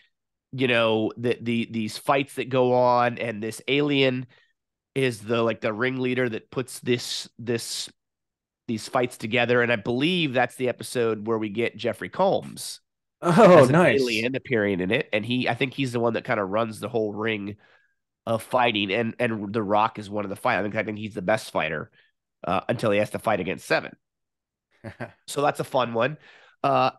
these fights that go on, and this alien is the ringleader that puts these fights together. And I believe that's the episode where we get Jeffrey Combs Oh, as an nice. alien appearing in it, and I think he's the one that kind of runs the whole ring of fighting. And The Rock is one of the fight. I think he's the best fighter until he has to fight against Seven. So that's a fun one.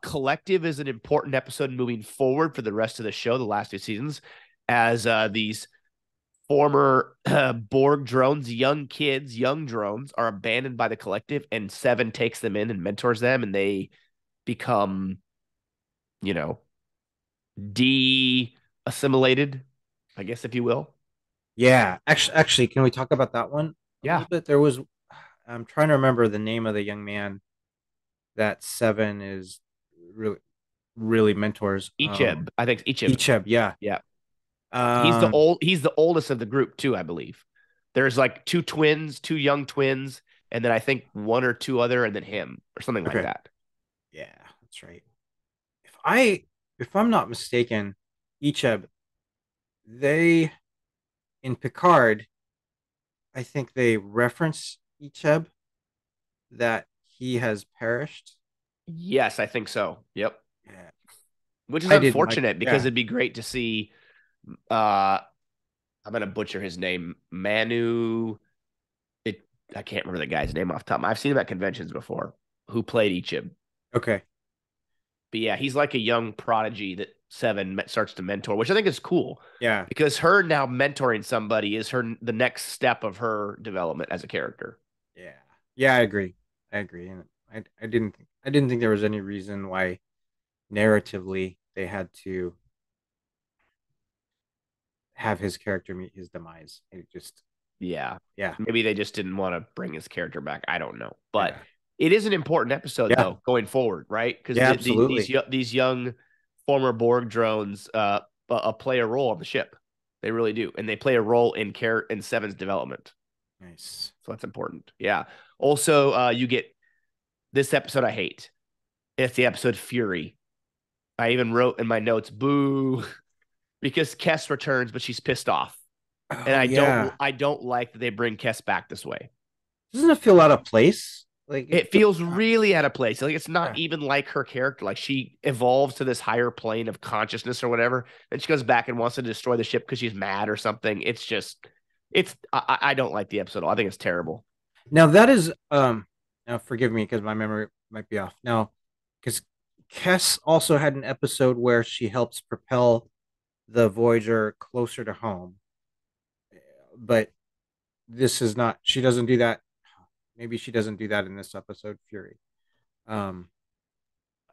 Collective is an important episode moving forward for the rest of the show, the last 2 seasons, as these former Borg drones, young kids, young drones, are abandoned by the Collective, and Seven takes them in and mentors them, and they become, you know, de-assimilated, I guess, if you will. Yeah, actually, can we talk about that one a Yeah. little bit? I'm trying to remember the name of the young man that Seven is really, really mentors. Icheb. I think it's Icheb. Icheb, yeah. Yeah. Um, He's the oldest of the group too, I believe. There's like two young twins, and then I think one or two other, and then him or something like okay, that. yeah, that's right. If I'm not mistaken, Icheb, they in Picard, I think they reference Icheb that he has perished. Yes, I think so. Yep. Yeah, Which is I didn't like. unfortunate because Yeah, it'd be great to see uh I'm gonna butcher his name. Manu. It I can't remember the guy's name off the top. I've seen him at conventions before who played Ichib. okay, But yeah, he's like a young prodigy that Seven starts to mentor, which I think is cool yeah, because her now mentoring somebody is the next step of her development as a character. yeah, yeah. I agree, and I didn't think there was any reason why narratively they had to have his character meet his demise. It just, Yeah. yeah, Maybe they just didn't want to bring his character back. I don't know. But yeah, it is an important episode yeah, though, going forward, right? Because yeah, absolutely. these young former Borg drones play a role on the ship. They really do. And they play a role in Seven's development. Nice. So that's important. Yeah. Also, you get this episode I hate. It's the episode Fury. I even wrote in my notes, boo, because Kess returns, but she's pissed off. And Oh yeah. I don't like that they bring Kess back this way. Doesn't it feel out of place? Like it It feels. feels really out of place. Like it's not Yeah. even like her character. Like she evolves to this higher plane of consciousness or whatever. Then she goes back and wants to destroy the ship because she's mad or something. It's just, I don't like the episode. I think it's terrible. Now that is now forgive me because my memory might be off. Now, because Kess also had an episode where she helps propel the Voyager closer to home, but this is not. She doesn't do that. Maybe she doesn't do that in this episode, Fury. Um,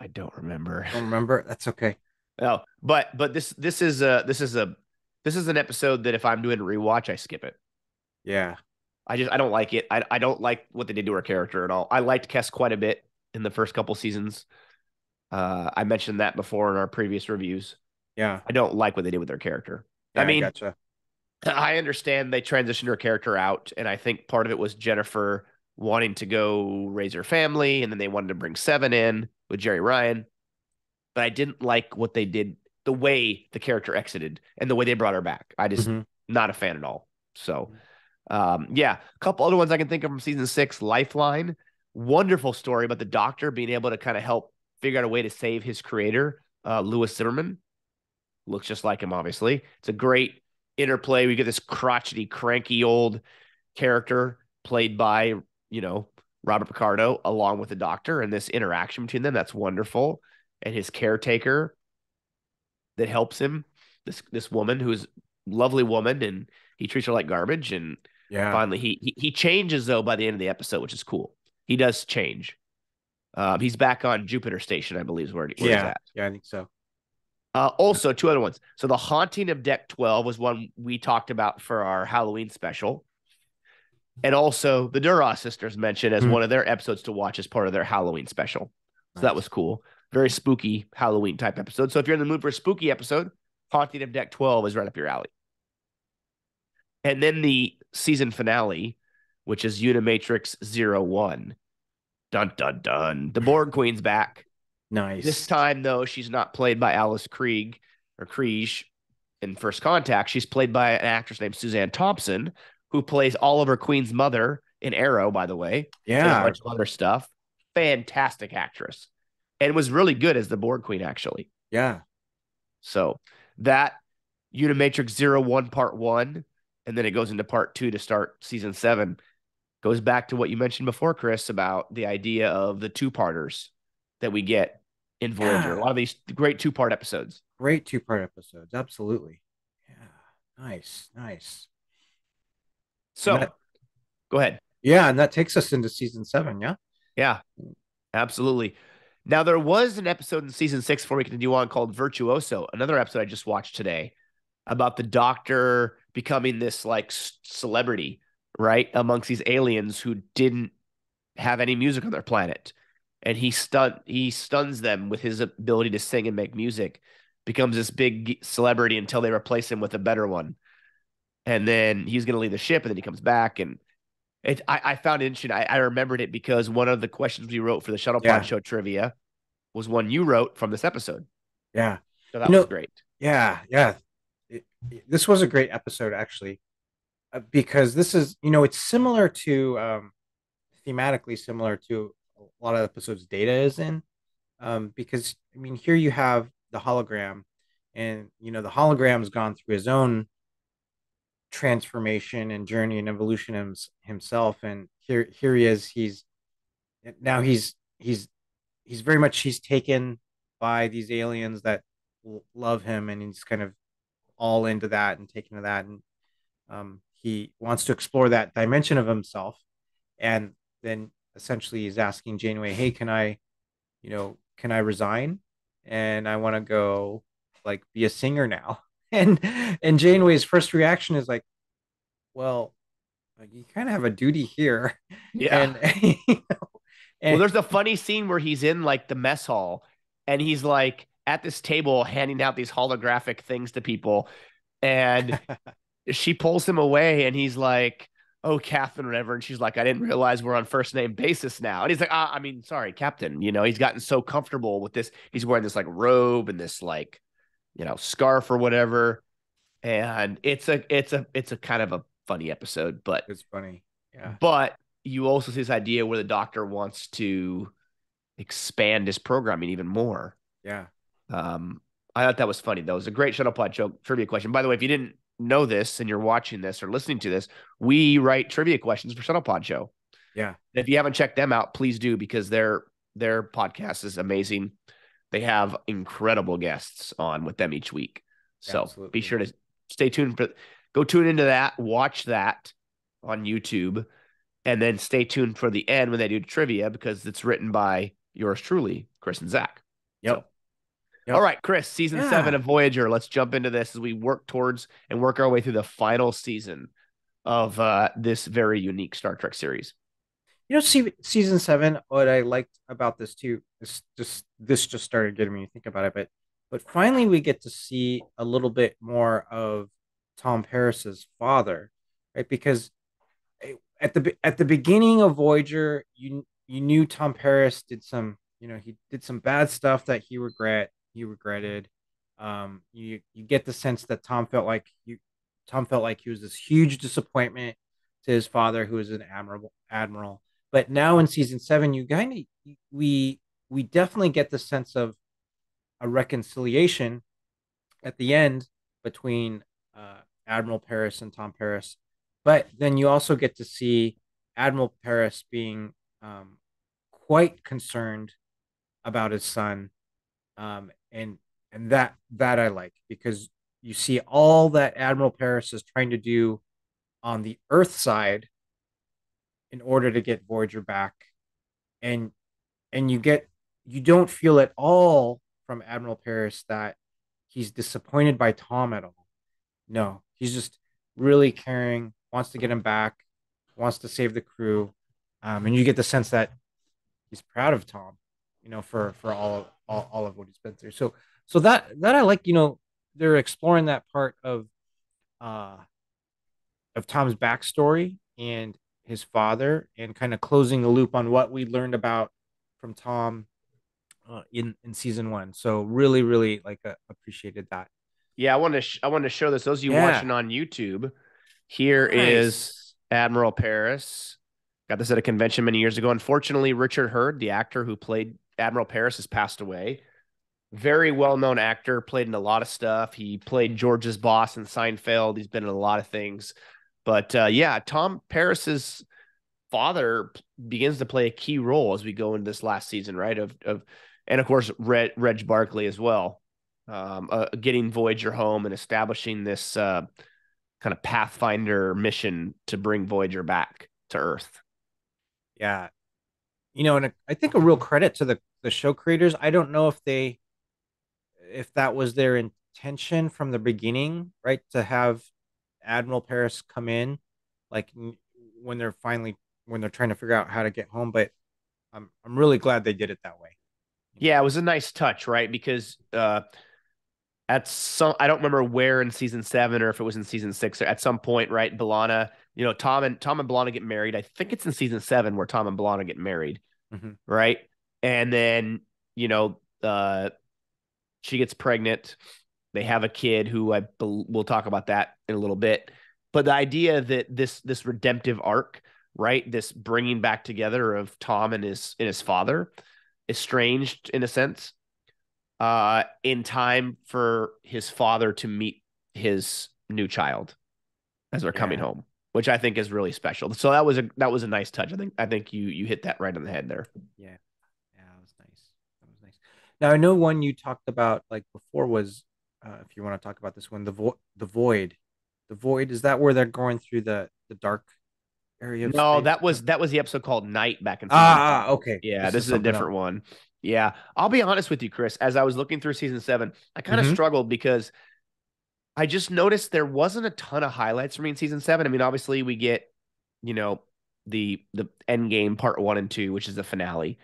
I don't remember. don't remember. That's okay. No, but this is an episode that if I'm doing a rewatch, I skip it. Yeah. I don't like it. I don't like what they did to her character at all. I liked Kess quite a bit in the first couple seasons. I mentioned that before in our previous reviews. Yeah. I don't like what they did with their character. I Yeah. I mean, gotcha. I understand they transitioned her character out, and I think part of it was Jennifer wanting to go raise her family, and then they wanted to bring Seven in with Jerry Ryan. But I didn't like what they did, the way the character exited, and the way they brought her back. I just Mm-hmm. not a fan at all. So, yeah, a couple other ones I can think of from season 6. Lifeline, wonderful story about the Doctor being able to kind of help figure out a way to save his creator, Louis Zimmerman. Looks just like him, obviously. It's a great interplay. We get this crotchety, cranky old character played by, Robert Picardo, along with the Doctor, and this interaction between them. That's wonderful. And his caretaker that helps him, this woman who's a lovely woman, and he treats her like garbage. And Yeah. finally, he changes though by the end of the episode, which is cool. He does change. He's back on Jupiter Station, I believe, is where he's Yeah. at. Yeah. I think so. Also, two other ones. So, The Haunting of Deck 12 was one we talked about for our Halloween special. And also, the Duras sisters mentioned as Mhm. one of their episodes to watch as part of their Halloween special. So, that was Nice. cool. Very spooky Halloween type episode. So, if you're in the mood for a spooky episode, Haunting of Deck 12 is right up your alley. And then the season finale, which is Unimatrix 01. Dun, dun, dun. The Borg Queen's back. This Nice. time, though, she's not played by Alice Krieg. or Kriege in First Contact. She's played by an actress named Suzanne Thompson, who plays Oliver Queen's mother in Arrow, by the way, and a Yeah, bunch of other stuff. Fantastic actress, and was really good as the Borg Queen, actually. yeah, So that Unimatrix 01 Part 1, and then it goes into Part 2 to start Season 7, goes back to what you mentioned before, Chris, about the idea of the two-parters that we get in Voyager. A yeah. lot of these great two-part episodes. Great two-part episodes. Absolutely. Yeah. Nice, nice. And So go ahead. that takes us into season 7. Yeah. Yeah, absolutely. Now, there was an episode in Season 6 before we continue on called Virtuoso, another episode I just watched today about the doctor becoming this like celebrity, right? Amongst these aliens who didn't have any music on their planet. And he stuns them with his ability to sing and make music, becomes this big celebrity until they replace him with a better one. And then he's going to leave the ship, and then he comes back. And I found it interesting. I remembered it because one of the questions we wrote for the Shuttle Pod Yeah. Show trivia was one you wrote from this episode. Yeah. So You that was know, great. yeah, yeah. This was a great episode, actually, because this is, it's similar to, thematically similar to a lot of episodes Data is in. Because, I mean, here you have the hologram, and, the hologram's gone through his own transformation and journey and evolution himself. And here he is. He's very much, he's taken by these aliens that love him, and he's kind of all into that and taken to that, and he wants to explore that dimension of himself. And then essentially he's asking Janeway, hey, can I resign, and I want to go like be a singer now. And Janeway's first reaction is like, well, you kind of have a duty here. Yeah. and Well, and there's a funny scene where he's in like the mess hall and he's like at this table handing out these holographic things to people. And she pulls him away and he's like, oh, Catherine, whatever. And she's like, I didn't realize we're on first name basis now. And he's like, I mean, sorry, Captain. He's gotten so comfortable with this. He's wearing this like robe and this like, scarf or whatever. And it's a kind of a funny episode, but it's funny. Yeah, you also see this idea where the doctor wants to expand his programming even more. yeah, I thought that was funny. That was a great Shuttlepod show trivia question. By the way, if you didn't know this and you're watching this or listening to this, we write trivia questions for Shuttlepod show. yeah. And if you haven't checked them out, please do, because their podcast is amazing. They have incredible guests on with them each week. So Absolutely. be sure to stay tuned go tune into that, watch that on YouTube, and then stay tuned for the end when they do trivia, because it's written by yours truly, Chris and Zach. Yep. So, Yep. all right, Chris, season 7 of Voyager. Let's jump into this as we work towards and work our way through the final season of this very unique Star Trek series. Season 7, what I liked about this too is this just started getting me to think about it, but finally we get to see a little bit more of Tom Paris's father, right? Because at the beginning of Voyager, you knew Tom Paris did some, he did some bad stuff that he regretted. You get the sense that Tom felt like he was this huge disappointment to his father, who was an admiral. But now in season 7, we definitely get the sense of a reconciliation at the end between Admiral Paris and Tom Paris. But then you also get to see Admiral Paris being quite concerned about his son, and that I like, because you see all that Admiral Paris is trying to do on the Earth side in order to get Voyager back, and you don't feel at all from Admiral Paris that he's disappointed by Tom at all. No, he's just really caring, wants to get him back, wants to save the crew, and you get the sense that he's proud of Tom, for all of what he's been through. So that I like. They're exploring that part uh of Tom's backstory and his father, and kind of closing the loop on what we learned about from Tom in season 1. So really, really appreciated that. Yeah, I want to show this. Those of you Yeah, watching on YouTube, here is nice. Admiral Paris. Got this at a convention many years ago. Unfortunately, Richard Hurd, the actor who played Admiral Paris, has passed away. Very well-known actor, played in a lot of stuff. He played George's boss in Seinfeld. He's been in a lot of things. But yeah, Tom Paris's father begins to play a key role as we go into this last season, right? And of course Reg Barkley as well, getting Voyager home and establishing this kind of Pathfinder mission to bring Voyager back to Earth. Yeah, and I think a real credit to the show creators. I don't know if that was their intention from the beginning, right? To have Admiral Paris come in, like when they're trying to figure out how to get home. But I'm really glad they did it that way. You know. Yeah, it was a nice touch, right? Because at some I don't remember where in season 7 or if it was in season 6 or at some point, right? Balana, Tom and Balana get married. I think it's in season 7 where Tom and Balana get married, Mhm. right? And then, you know, uh she gets pregnant. They have a kid who we'll talk about that in a little bit. But the idea that this redemptive arc, right? This bringing back together of Tom and his father, estranged in a sense, in time for his father to meet his new child as they're coming Yeah, home, which I think is really special. So that was a nice touch. I think you hit that right on the head there. yeah, yeah. That was nice. That was nice. Now I know one you talked about like before was, if you want to talk about this one, the void. The void, is that where they're going through the dark area of No, space? that was the episode called Night back in season Ah, 7. okay. Yeah, This this is is a something else. different one. Yeah, I'll be honest with you, Chris. As I was looking through season 7, I kind of Hmm. struggled because I just noticed there wasn't a ton of highlights for me in season 7. I mean, obviously we get, you know, the end game part 1 and 2, which is the finale.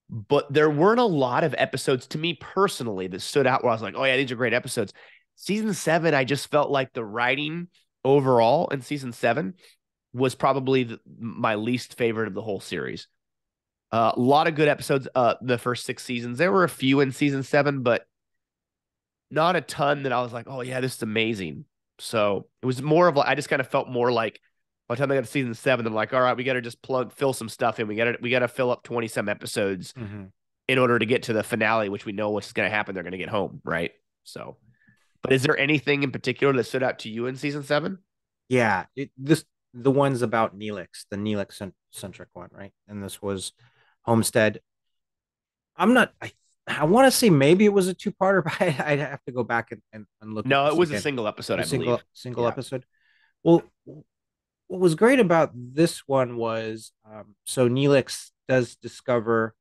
But there weren't a lot of episodes to me personally that stood out where I was like, oh yeah, these are great episodes. Season 7, I just felt like the writing overall in season 7 was probably my least favorite of the whole series. A lot of good episodes. The first 6 seasons, there were a few in season 7, but not a ton that I was like, oh yeah, this is amazing. So it was more of like I just kind of felt more like by the time I got to season 7, I'm like, all right, we got to just fill some stuff in. We got to fill up 20 some episodes Hmm. in order to get to the finale, which we know what's going to happen. They're going to get home, right? So, but is there anything in particular that stood out to you in season 7? Yeah, the ones about Neelix, the Neelix centric one, right? And this was Homestead. I'm not. I want to say maybe it was a two-parter, but I'd have to go back and look at No, it this was a again. single episode, A I single believe. single Yeah. episode. Well, what was great about this one was, so Neelix does discover,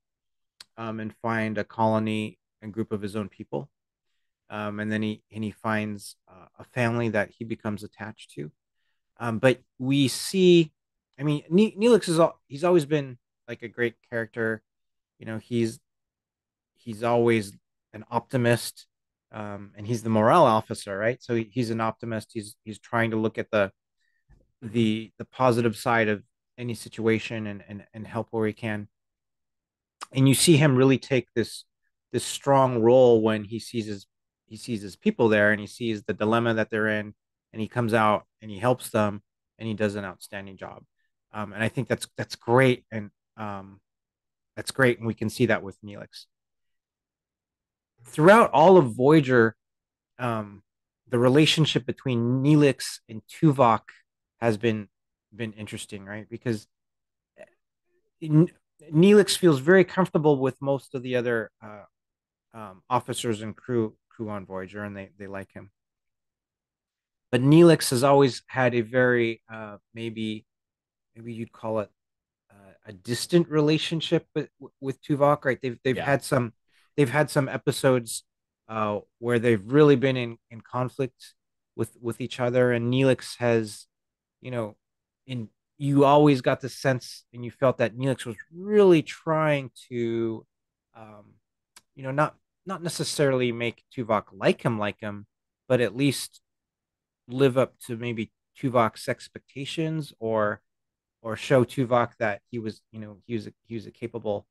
and find a colony and group of his own people, and then he finds a family that he becomes attached to. But we see, I mean, Neelix he's always been like a great character. He's always an optimist, and he's the morale officer, right? So he's an optimist. He's trying to look at the positive side of any situation, and help where he can. And you see him really take this strong role when he sees his people there, and he sees the dilemma that they're in, and he comes out and he helps them, and he does an outstanding job. And I think that's great, and that's great, and we can see that with Neelix throughout all of Voyager. um, the relationship between Neelix and Tuvok has been interesting, right? Because Neelix feels very comfortable with most of the other officers and crew on Voyager, and they like him. But Neelix has always had a very, maybe you'd call it a distant relationship with Tuvok, right? Yeah. They've had some episodes where they've really been in conflict with each other, and Neelix has, you know, in you always got the sense, and you felt that Neelix was really trying to, um, not necessarily make Tuvok like him, but at least live up to maybe Tuvok's expectations, or show Tuvok that he was a capable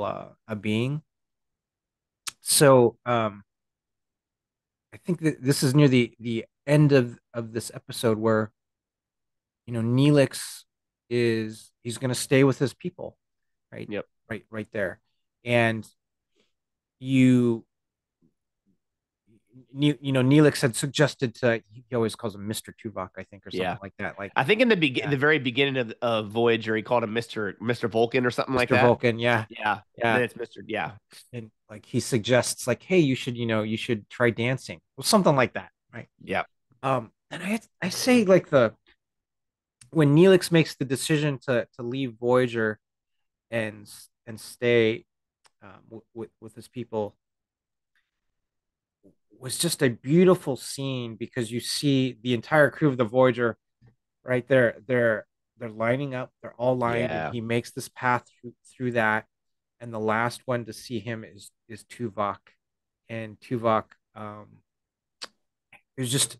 a being. So I think that this is near the end of this episode where Neelix he's going to stay with his people, right, Yep. right there, and you Neelix had suggested to he always calls him Mr. Tuvok, I think, or Yeah. something like that, like I think in yeah, the very beginning of Voyager, he called him Mr. Vulcan or something like Mr. that. Vulcan, yeah, Yeah. yeah, Then it's Mr. Yeah. and like he suggests like, hey, you should try dancing, or something like that, right? Yeah. And I say like the when Neelix makes the decision to leave Voyager and stay with his people was just a beautiful scene because you see the entire crew of the Voyager right there. They're lining up. They're all lined, and Yeah. he makes this path through that. And the last one to see him is Tuvok, and Tuvok is just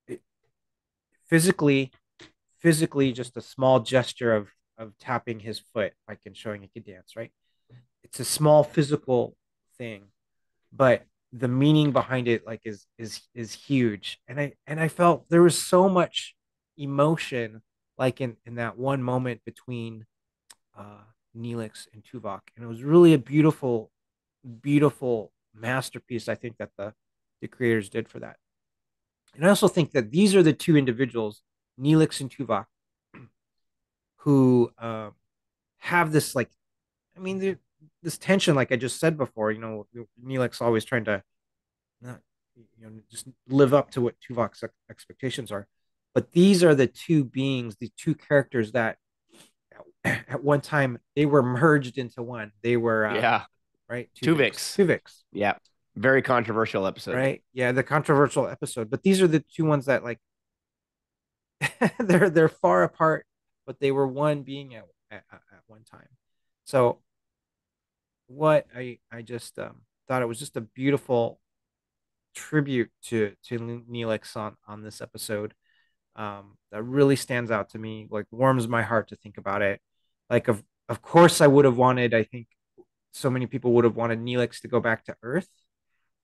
it, physically just a small gesture of tapping his foot, like and showing he could dance. Right, it's a small physical thing, but the meaning behind it like is huge. And I felt there was so much emotion like in that one moment between uh Neelix and Tuvok, and it was really a beautiful masterpiece, I think, that the creators did for that. And I also think that these are the two individuals, Neelix and Tuvok, who have this like, I mean, this tension, like I just said before. Neelix always trying to not just live up to what Tuvok's expectations are. But these are the two beings, the two characters that at one time they were merged into one. They were Yeah. right, Tuvix. Tuvix, Yeah. Very controversial episode. right? Yeah, the controversial episode. But these are the two ones that like they're far apart, but they were one being at one time. So what I just thought it was just a beautiful tribute to Neelix on this episode, that really stands out to me, like warms my heart to think about it. Like of course I would have wanted, I think so many people would have wanted Neelix to go back to Earth.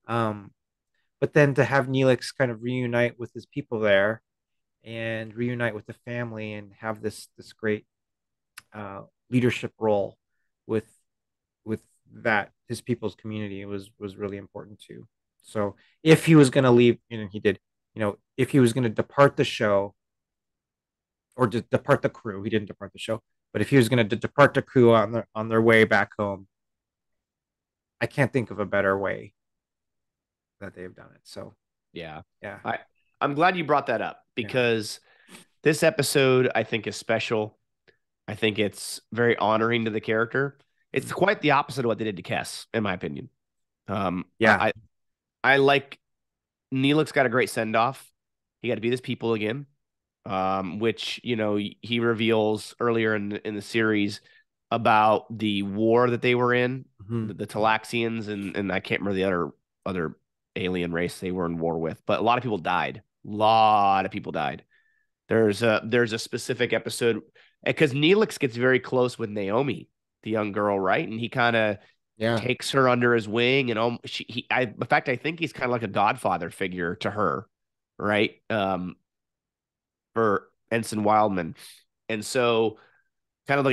Um, but then to have Neelix kind of reunite with his people there and reunite with the family and have this great leadership role with with that his people's community was really important too. So if he was going to leave, he did. If he was going to depart the show or depart the crew, he didn't depart the show. But if he was going to depart the crew on their way back home, I can't think of a better way that they've done it. So Yeah. yeah, I I'm glad you brought that up yeah, because this episode I think is special. I think it's very honoring to the character. It's quite the opposite of what they did to Kess, in my opinion. Um, yeah, I I, I like Neelix got a great send off. He got to beat his people again, which he reveals earlier in the series about the war that they were in, mm-hmm. the Talaxians and I can't remember the other alien race they were in war with, but a lot of people died. A lot of people died. There's a specific episode because Neelix gets very close with Naomi, the young girl, right? And he kind of Yeah, takes her under his wing, and in fact, I think he's kind of like a godfather figure to her, right? For Ensign Wildman, and so kind of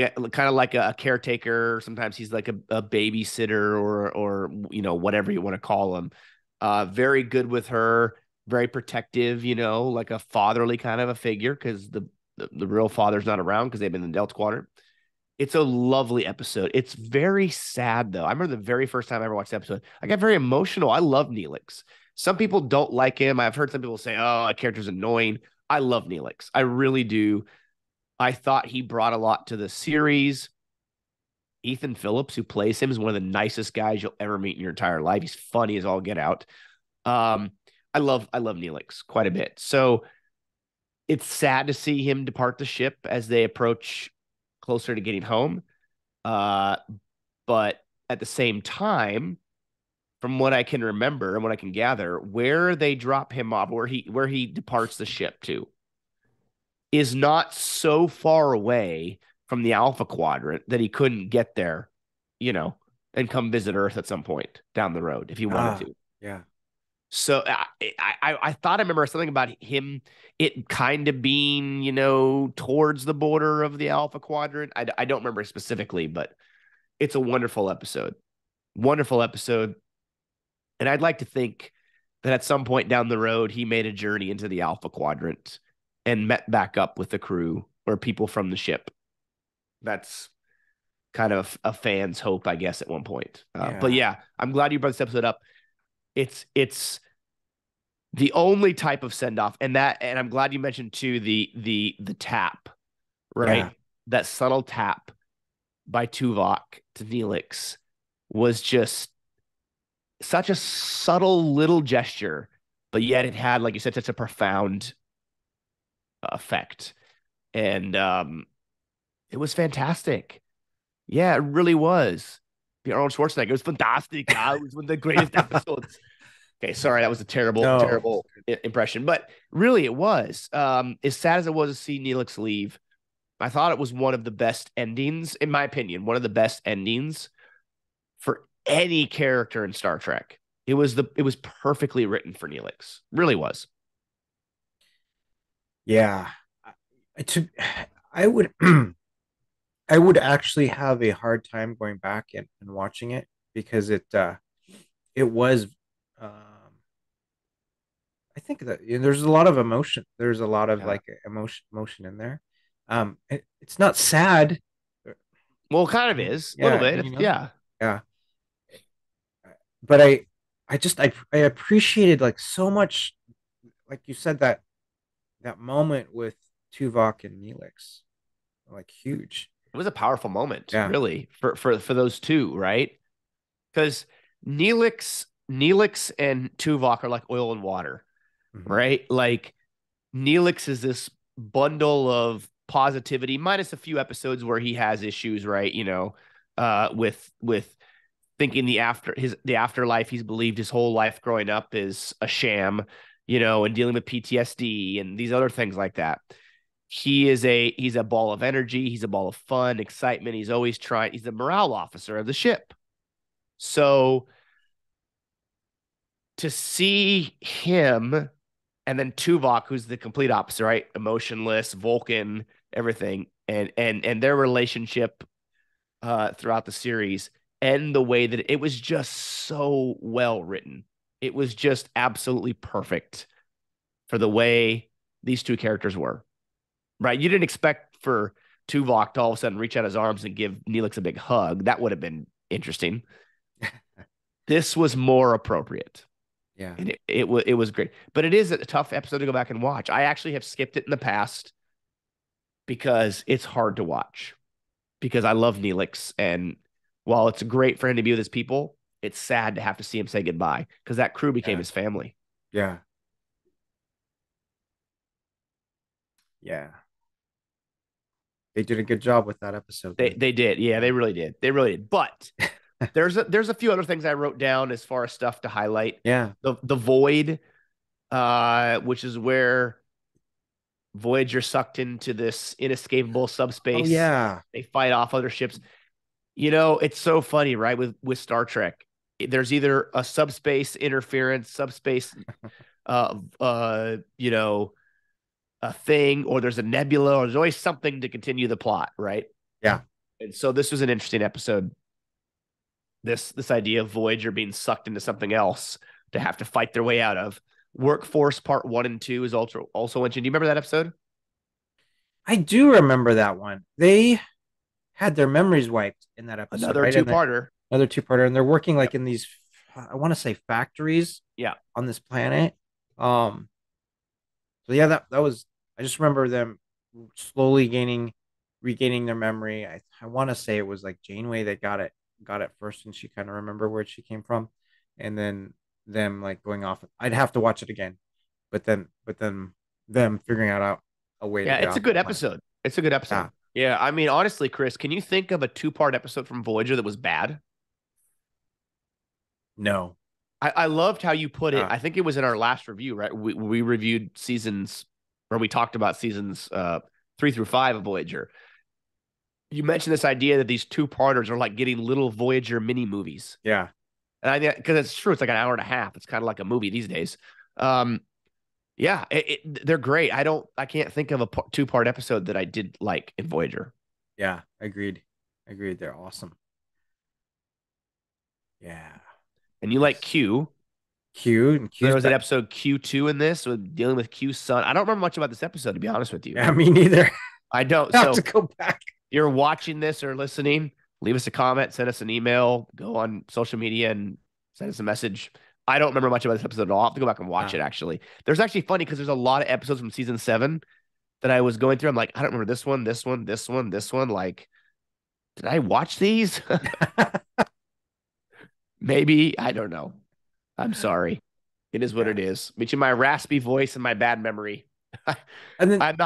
like a caretaker. Sometimes he's like a babysitter or whatever you want to call him. Very good with her, very protective, like a fatherly kind of a figure because the real father's not around because they've been in the Delta Quadrant. It's a lovely episode. It's very sad though. I remember the very first time I ever watched the episode, I got very emotional. I love Neelix. Some people don't like him. I've heard some people say, "Oh, that character's annoying." I love Neelix. I really do. I thought he brought a lot to the series. Ethan Phillips, who plays him, is one of the nicest guys you'll ever meet in your entire life. He's funny as all get out. Um, I love Neelix quite a bit. So it's sad to see him depart the ship as they approach closer to getting home. Uh, but at the same time, from what I can remember and what I can gather, where they drop him off, where he departs the ship to, is not so far away from the Alpha Quadrant that he couldn't get there, you know, and come visit Earth at some point down the road if he wanted ah, to. yeah, So I thought I remember something about him, it kind of being, towards the border of the Alpha Quadrant. I don't remember specifically, but it's a wonderful episode. Wonderful episode. And I'd like to think that at some point down the road, he made a journey into the Alpha Quadrant and met back up with the crew or people from the ship. That's kind of a fan's hope, I guess, at one point. But Yeah. yeah, I'm glad you brought this episode up. It's the only type of send off, and I'm glad you mentioned too the tap, right? Yeah. That subtle tap by Tuvok to Neelix was just such a subtle little gesture, but yet it had, like you said, such a profound effect, and it was fantastic. Yeah, it really was. The Arnold Schwarzenegger, it was fantastic. It was one of the greatest episodes. Okay, sorry, that was a terrible, No. terrible impression, but really it was. As sad as it was to see Neelix leave, I thought it was one of the best endings, in my opinion, one of the best endings for any character in Star Trek. It was perfectly written for Neelix. Really was. Yeah. To I would I would actually have a hard time going back and watching it because it was um I think that there's a lot of emotion. There's a lot of Yeah. like emotion in there. It's not sad. Well, it kind of is a little Yeah, bit. Yeah. yeah. But I appreciated like so much, like you said, that moment with Tuvok and Neelix, like huge. It was a powerful moment, Yeah. really, for those two, right? Because Neelix and Tuvok are like oil and water, Hmm. right? Like Neelix is this bundle of positivity, minus a few episodes where he has issues, right? With thinking the afterlife he's believed his whole life growing up is a sham, and dealing with PTSD and these other things like that. He's a ball of energy, he's a ball of fun, excitement. He's always trying, he's the morale officer of the ship. So to see him and then Tuvok, who's the complete opposite, right? Emotionless, Vulcan, everything, and their relationship throughout the series, and the way that it was just so well written. It was just absolutely perfect for the way these two characters were. Right? You didn't expect for Tuvok to all of a sudden reach out his arms and give Neelix a big hug. That would have been interesting. This was more appropriate. Yeah. And it was great. But it is a tough episode to go back and watch. I actually have skipped it in the past because it's hard to watch. Because I love Neelix, and while it's great for him to be with his people, it's sad to have to see him say goodbye because that crew became Yeah. his family. Yeah. Yeah. They did a good job with that episode, They didn't they did, yeah, they? they really did, they really did. But there's a few other things I wrote down as far as stuff to highlight. Yeah. The void, which is where Voyager sucked into this inescapable Oh subspace. yeah. They fight off other ships. It's so funny, right? With Star Trek, there's either a subspace interference, subspace, uh, uh, you know, a thing, or there's a nebula, or there's always something to continue the plot, right? Yeah. And so this was an interesting episode. This idea of Voyager being sucked into something else to have to fight their way out of. Workforce Part 1 and 2 is also mentioned. Do you remember that episode? I do remember that one. They had their memories wiped in that episode, Another right? And two-parter. another two-parter, and they're working Yep. like in these, I want to say factories Yeah. on this planet. Um, so yeah, that was. I just remember them slowly regaining their memory. I want to say it was like Janeway that got it first, and she kind of remember where she came from, and then them like going off. I'd have to watch it again, but then them figuring out a way to Yeah, get it's a off the good planet. episode. It's a good Yeah, episode. Yeah, I mean, honestly, Chris, can you think of a two-part episode from Voyager that was bad? no, I loved how you put it. yeah, I think it was in our last review, right? We reviewed seasons, or we talked about seasons 3 through 5 of Voyager. You mentioned this idea that these two parters are like getting little Voyager mini movies. yeah, And I because it's true, it's like an hour and a half. It's kind of like a movie these days. Um, yeah, they're great. I can't think of a two-part episode that I did like in Voyager. Yeah, agreed. Agreed. They're awesome. Yeah. And you like Yes. Q. Q and There Q's was an back. episode Q2 in this with dealing with Q's son. I don't remember much about this episode, to be honest with you. Yeah, me neither. I don't. I have to So go back. you're watching this or listening, leave us a comment, send us an email, go on social media and send us a message. I don't remember much about this episode at all. I'll have to go back and watch Yeah. it actually. There's actually funny because there's a lot of episodes from season 7 that I was going through. I'm like, I don't remember this one, this one, this one, this one. Like, did I watch these? Maybe. I don't know. I'm sorry. It is what Yeah. it is. Between my raspy voice and my bad memory. And then I'm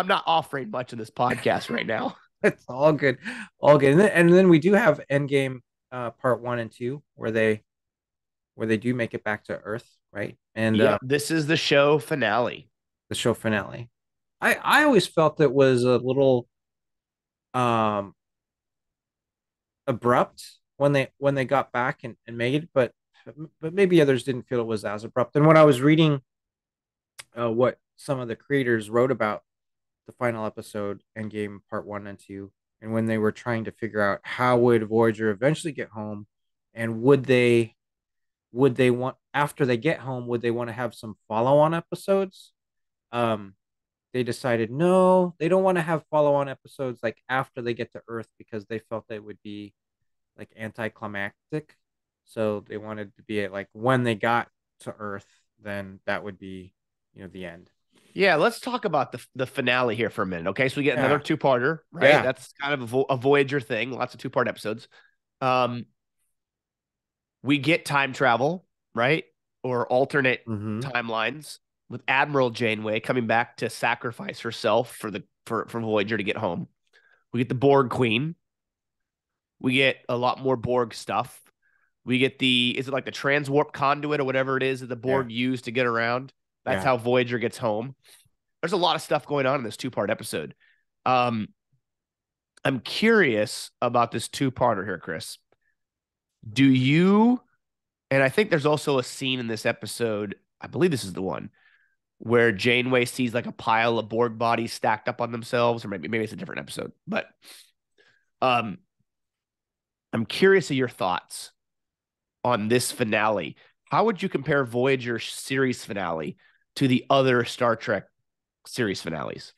not offering much in this podcast right now. it's all good. All good. And then we do have Endgame part 1 and 2 where they do make it back to Earth, right? And Yep, this is the show finale. the show finale. I always felt it was a little um abrupt when they got back and made it, but maybe others didn't feel it was as abrupt. And when I was reading what some of the creators wrote about the final episode, Endgame Part 1 and 2, and when they were trying to figure out how would Voyager eventually get home, and would they want, after they get home, would they want to have some follow-on episodes? Um, they decided no, they don't want to have follow-on episodes like after they get to Earth because they felt they would be like anticlimactic. So they wanted to be at like when they got to Earth, then that would be, the end. Yeah, let's talk about the finale here for a minute. Okay, so we get another Yeah. two-parter, right? Yeah. That's kind of a Voyager thing. Lots of two-part episodes. Um, we get time travel, right? Or alternate Mm-hmm. timelines with Admiral Janeway coming back to sacrifice herself for Voyager to get home. We get the Borg Queen. We get a lot more Borg stuff. We get is it like the transwarp conduit or whatever it is that the Yeah. Borg use to get around? That's Yeah. how Voyager gets home. There's a lot of stuff going on in this two-part episode. Um, I'm curious about this two-parter here, Chris. Do you, and I think there's also a scene in this episode, I believe this is the one, where Janeway sees like a pile of Borg bodies stacked up on themselves, or maybe it's a different episode. But um, I'm curious of your thoughts on this finale. How would you compare Voyager series finale to the other Star Trek series finales?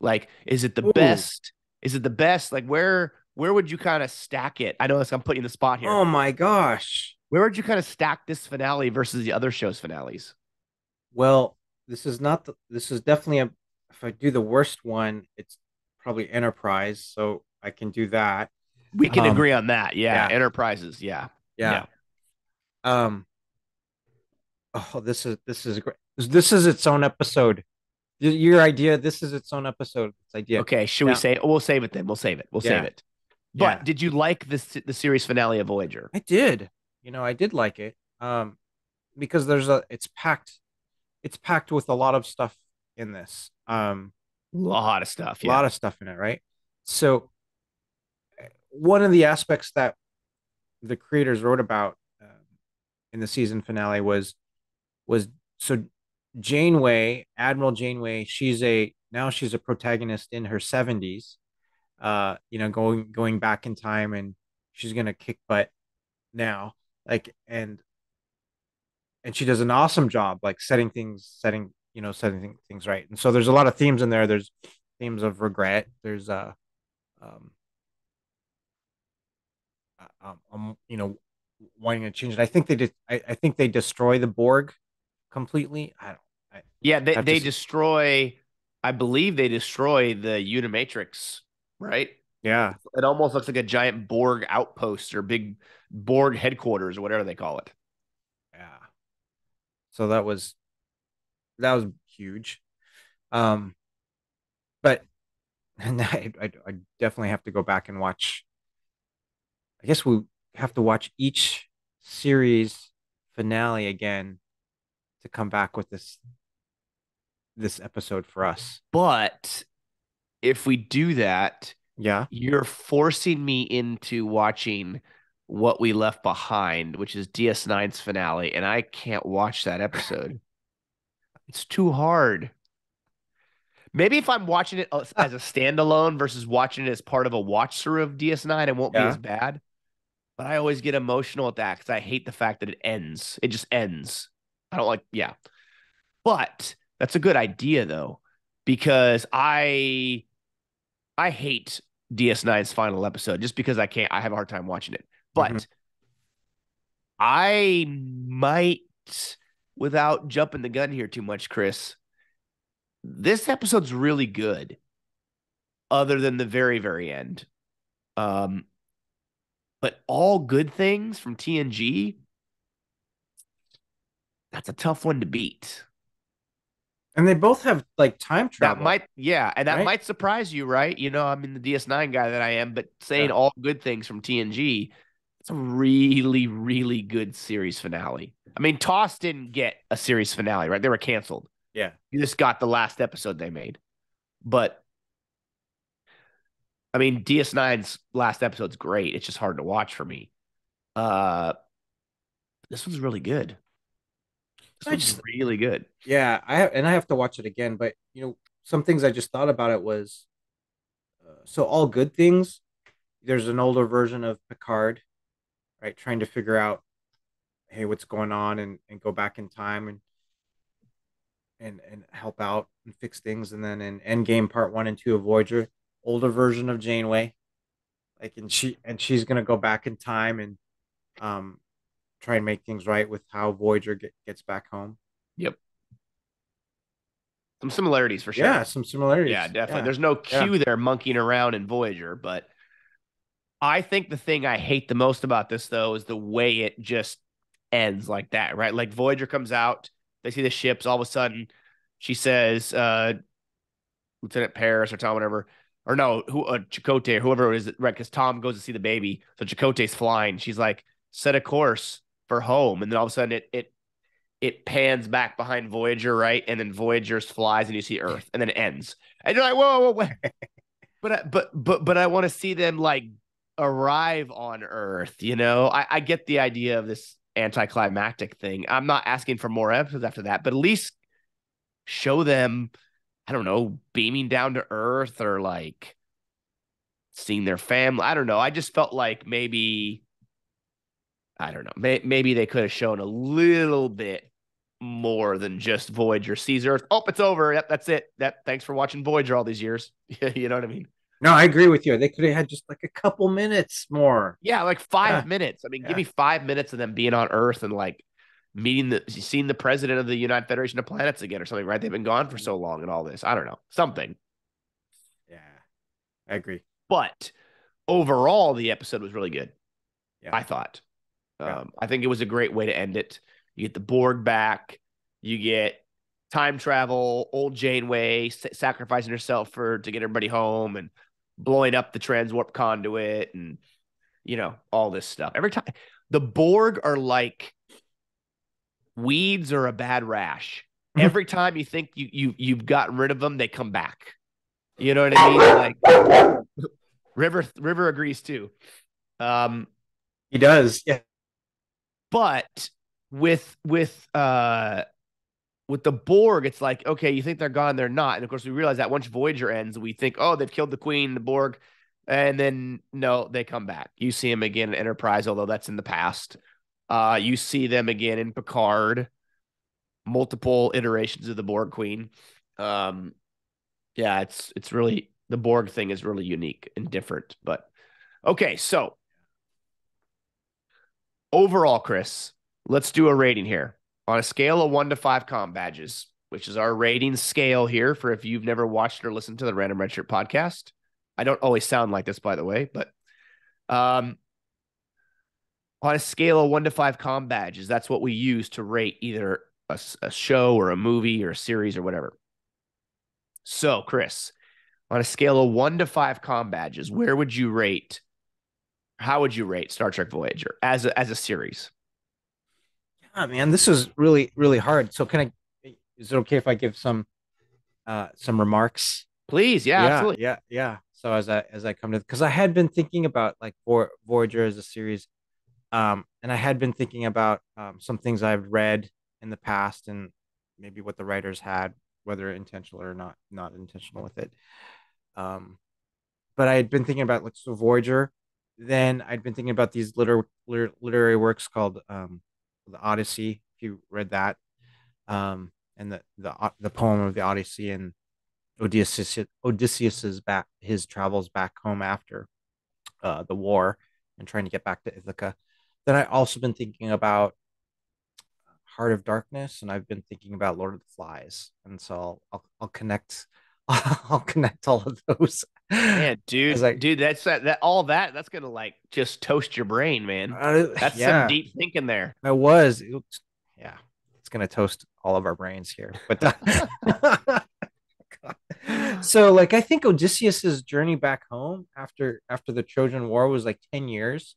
Like, is it the Ooh. best? Is it the best? Like, where would you kind of stack it? I know I'm putting you in the spot here. Oh my gosh. Where would you kind of stack this finale versus the other show's finales? Well, this is definitely if I do the worst one, it's probably Enterprise, so I can do that. We can Um, agree on that. Yeah, yeah, Enterprises. Yeah, yeah. yeah. Um, oh, this is great. This is its own episode. Your idea, this is its own episode. Its idea. Okay, should we Now, say? We'll save it then. We'll save it. We'll save yeah, it. But yeah. did you like the series finale of Voyager? I did. I did like it. Because it's packed with a lot of stuff in this. A lot of stuff. A Yeah. lot of stuff in it, right? So one of the aspects that the creators wrote about in the season finale was so Janeway, Admiral Janeway, she's a protagonist in her 70s, going back in time, and she's gonna kick butt now, like, and she does an awesome job, like setting things right. And so there's a lot of themes in there. There's themes of regret. There's um, wanting to change it. I think they did. I think they destroy the Borg completely. I don't. I Yeah, they have they to. destroy. I believe they destroy the Unimatrix, right? Yeah, It almost looks like a giant Borg outpost or big Borg headquarters or whatever they call it. yeah. So that was huge. Um, but and I definitely have to go back and watch. I guess we have to watch each series finale again to come back with this episode for us. But if we do that, Yeah. you're forcing me into watching What We Left Behind, which is DS9's finale, and I can't watch that episode. It's too hard. Maybe if I'm watching it as a standalone versus watching it as part of a watch through of DS9, it won't be as Yeah. bad. But I always get emotional at that because I hate the fact that it ends. It just ends. I don't like, yeah. But that's a good idea though, because I hate DS9's final episode just because I have a hard time watching it. Hmm. But I might, without jumping the gun here too much, Chris, this episode's really good, other than the very, very end. Um, but All Good Things from TNG, that's a tough one to beat. And they both have like time That travel, might, yeah, and that right? might surprise you, right? I'm in the DS9 guy that I am, but saying Yeah. All Good Things from TNG, it's a really, really good series finale. I mean, TOS didn't get a series finale, right? They were canceled. Yeah. You just got the last episode they made. But I mean, DS9's last episode's great. It's just hard to watch for me. Uh, this one's really good. This I one's just really good. Yeah, I have to watch it again, but some things I just thought about it was so all good things. There's an older version of Picard, right, trying to figure out, hey, what's going on, and go back in time and help out and fix things. And then in Endgame Part 1 and 2 of Voyager, older version of Janeway, like, she's gonna go back in time and um try and make things right with how Voyager gets back home. Yep. Some similarities for Yeah, sure. some Yeah, similarities. definitely. Yeah, There's no yeah. Q there monkeying around in Voyager, but I think the thing I hate the most about this though is the way it just ends like that, right? Like Voyager comes out, they see the ships, all of a sudden she says, Lieutenant Paris or Tom, whatever, or no, who Chakotay or whoever it is, right? Because Tom goes to see the baby, so Chakotay's flying. She's like, set a course for home, and then all of a sudden it pans back behind Voyager, right? And then Voyager's flies, and you see Earth, and then it ends, and you're like, whoa, whoa, whoa. But I want to see them like arrive on Earth. I get the idea of this anticlimactic thing. I'm not asking for more episodes after that, but at least show them, I don't know, beaming down to Earth or like seeing their family. I don't know. I just felt like maybe, I don't know, maybe they could have shown a little bit more than just Voyager sees Earth. Oh, it's over. Yep, that's it. Thanks for watching Voyager all these years. You know what I mean? No, I agree with you. They could have had just like a couple minutes more. Yeah, like five Yeah, minutes. I mean, give yeah. me 5 minutes of them being on Earth and like seeing the president of the United Federation of Planets again or something, right? They've been gone for so long and all this. I don't know, something. Yeah, I agree. But overall, the episode was really good. Yeah, I thought. yeah. I think it was a great way to end it. You get the Borg back. You get time travel. Old Janeway sacrificing herself to get everybody home and blowing up the transwarp conduit and all this stuff. Every time the Borg are like weeds or a bad rash. Every time you think you've gotten rid of them, they come back. You know what I mean? Like River agrees too. Um, He does. Yeah. but with the Borg, it's like, okay, you think they're gone, they're not. And of course, we realize that once Voyager ends, we think, oh, they've killed the Queen, the Borg, and then no, they come back. You see them again in Enterprise, although that's in the past. You see them again in Picard, multiple iterations of the Borg Queen. Um, yeah, it's really the Borg thing is really unique and different. But okay, so overall, Chris, let's do a rating here on a scale of 1 to 5 comm badges, which is our rating scale here for if you've never watched or listened to the Random Redshirt podcast. I don't always sound like this, by the way, but um, on a scale of 1 to 5 comm badges, that's what we use to rate either a show or a movie or a series or whatever. So, Chris, on a scale of 1 to 5 comm badges, where would you rate? How would you rate Star Trek Voyager as a series? Yeah, man, this is really, really hard. So can I, is it okay if I give some remarks? Please, yeah, Yeah, absolutely. yeah, yeah. So as I come to, because I had been thinking about like Voyager as a series, And I had been thinking about some things I've read in the past and maybe what the writers had, whether intentional or not intentional with it. Um, but I had been thinking about like so Voyager. Then I'd been thinking about these literary works called the Odyssey. If you read that, and the poem of the Odyssey and Odysseus's back his travels back home after the war and trying to get back to Ithaca. Then I also been thinking about Heart of Darkness, and I've been thinking about Lord of the Flies, and so I'll connect I'll connect all of those Man, as dude, I dude, that all that's gonna like just toast your brain, man. That's some yeah deep thinking there. I was yeah it's gonna toast all of our brains here, but so like I think Odysseus's journey back home after the Trojan War was like 10 years,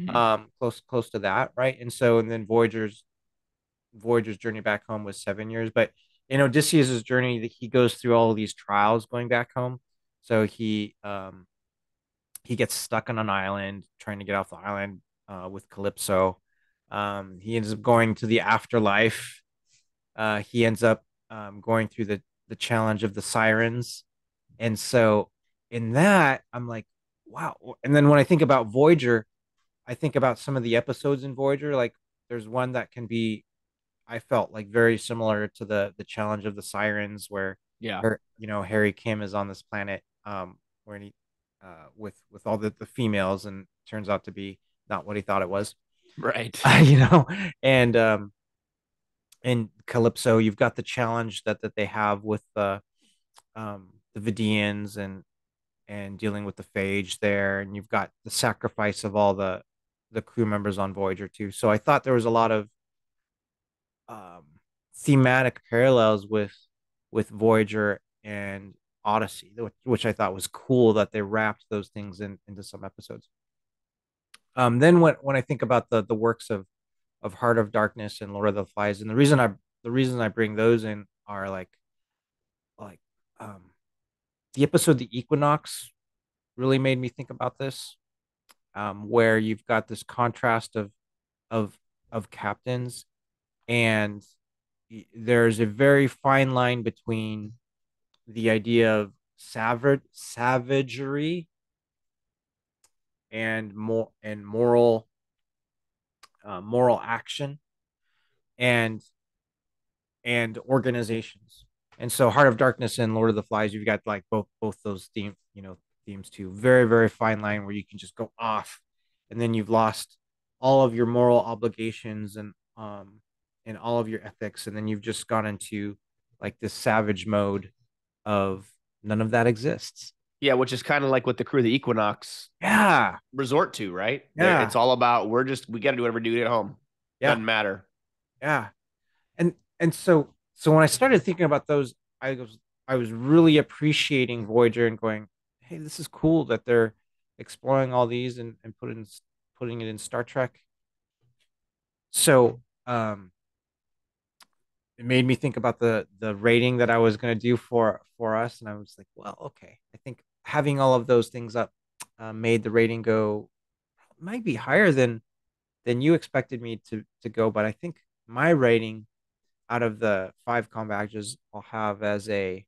close to that, right? And so and then Voyager's journey back home was 7 years. But in Odysseus's journey, he goes through all of these trials going back home. So he gets stuck on an island trying to get off the island with Calypso. He ends up going to the afterlife. He ends up going through the challenge of the sirens. And so in that, I'm like, wow. And then when I think about Voyager, I think about some of the episodes in Voyager. Like there's one that can be I felt like very similar to the challenge of the sirens where Yeah. Harry Kim is on this planet where he with all the females and turns out to be not what he thought it was. Right. you know and Calypso you've got the challenge that they have with the Vidians and dealing with the phage there, and you've got the sacrifice of all the crew members on Voyager too. So I thought there was a lot of um, thematic parallels with Voyager and Odyssey, which I thought was cool that they wrapped those things into some episodes. Then when I think about the works of Heart of Darkness and Lord of the Flies, and the reason I bring those in are like um, the episode The Equinox really made me think about this, where you've got this contrast of of captains and there's a very fine line between the idea of savagery and moral action and organizations. And so Heart of Darkness and Lord of the Flies, you've got like both those themes too. Very, very fine line where you can just go off and then you've lost all of your moral obligations and all of your ethics, and then you've just gone into like this savage mode of none of that exists. Yeah, which is kind of like what the crew of the Equinox Yeah. resort to, right? Yeah. It's all about we got to do whatever we do at home. Yeah. Doesn't matter. Yeah. And so when I started thinking about those, I was really appreciating Voyager and going, hey, this is cool that they're exploring all these and putting it in Star Trek. So it made me think about the rating that I was going to do for us, and I was like, well, okay, I think having all of those things up made the rating go might be higher than you expected me to go, but I think my rating out of the five comm badges I'll have as it's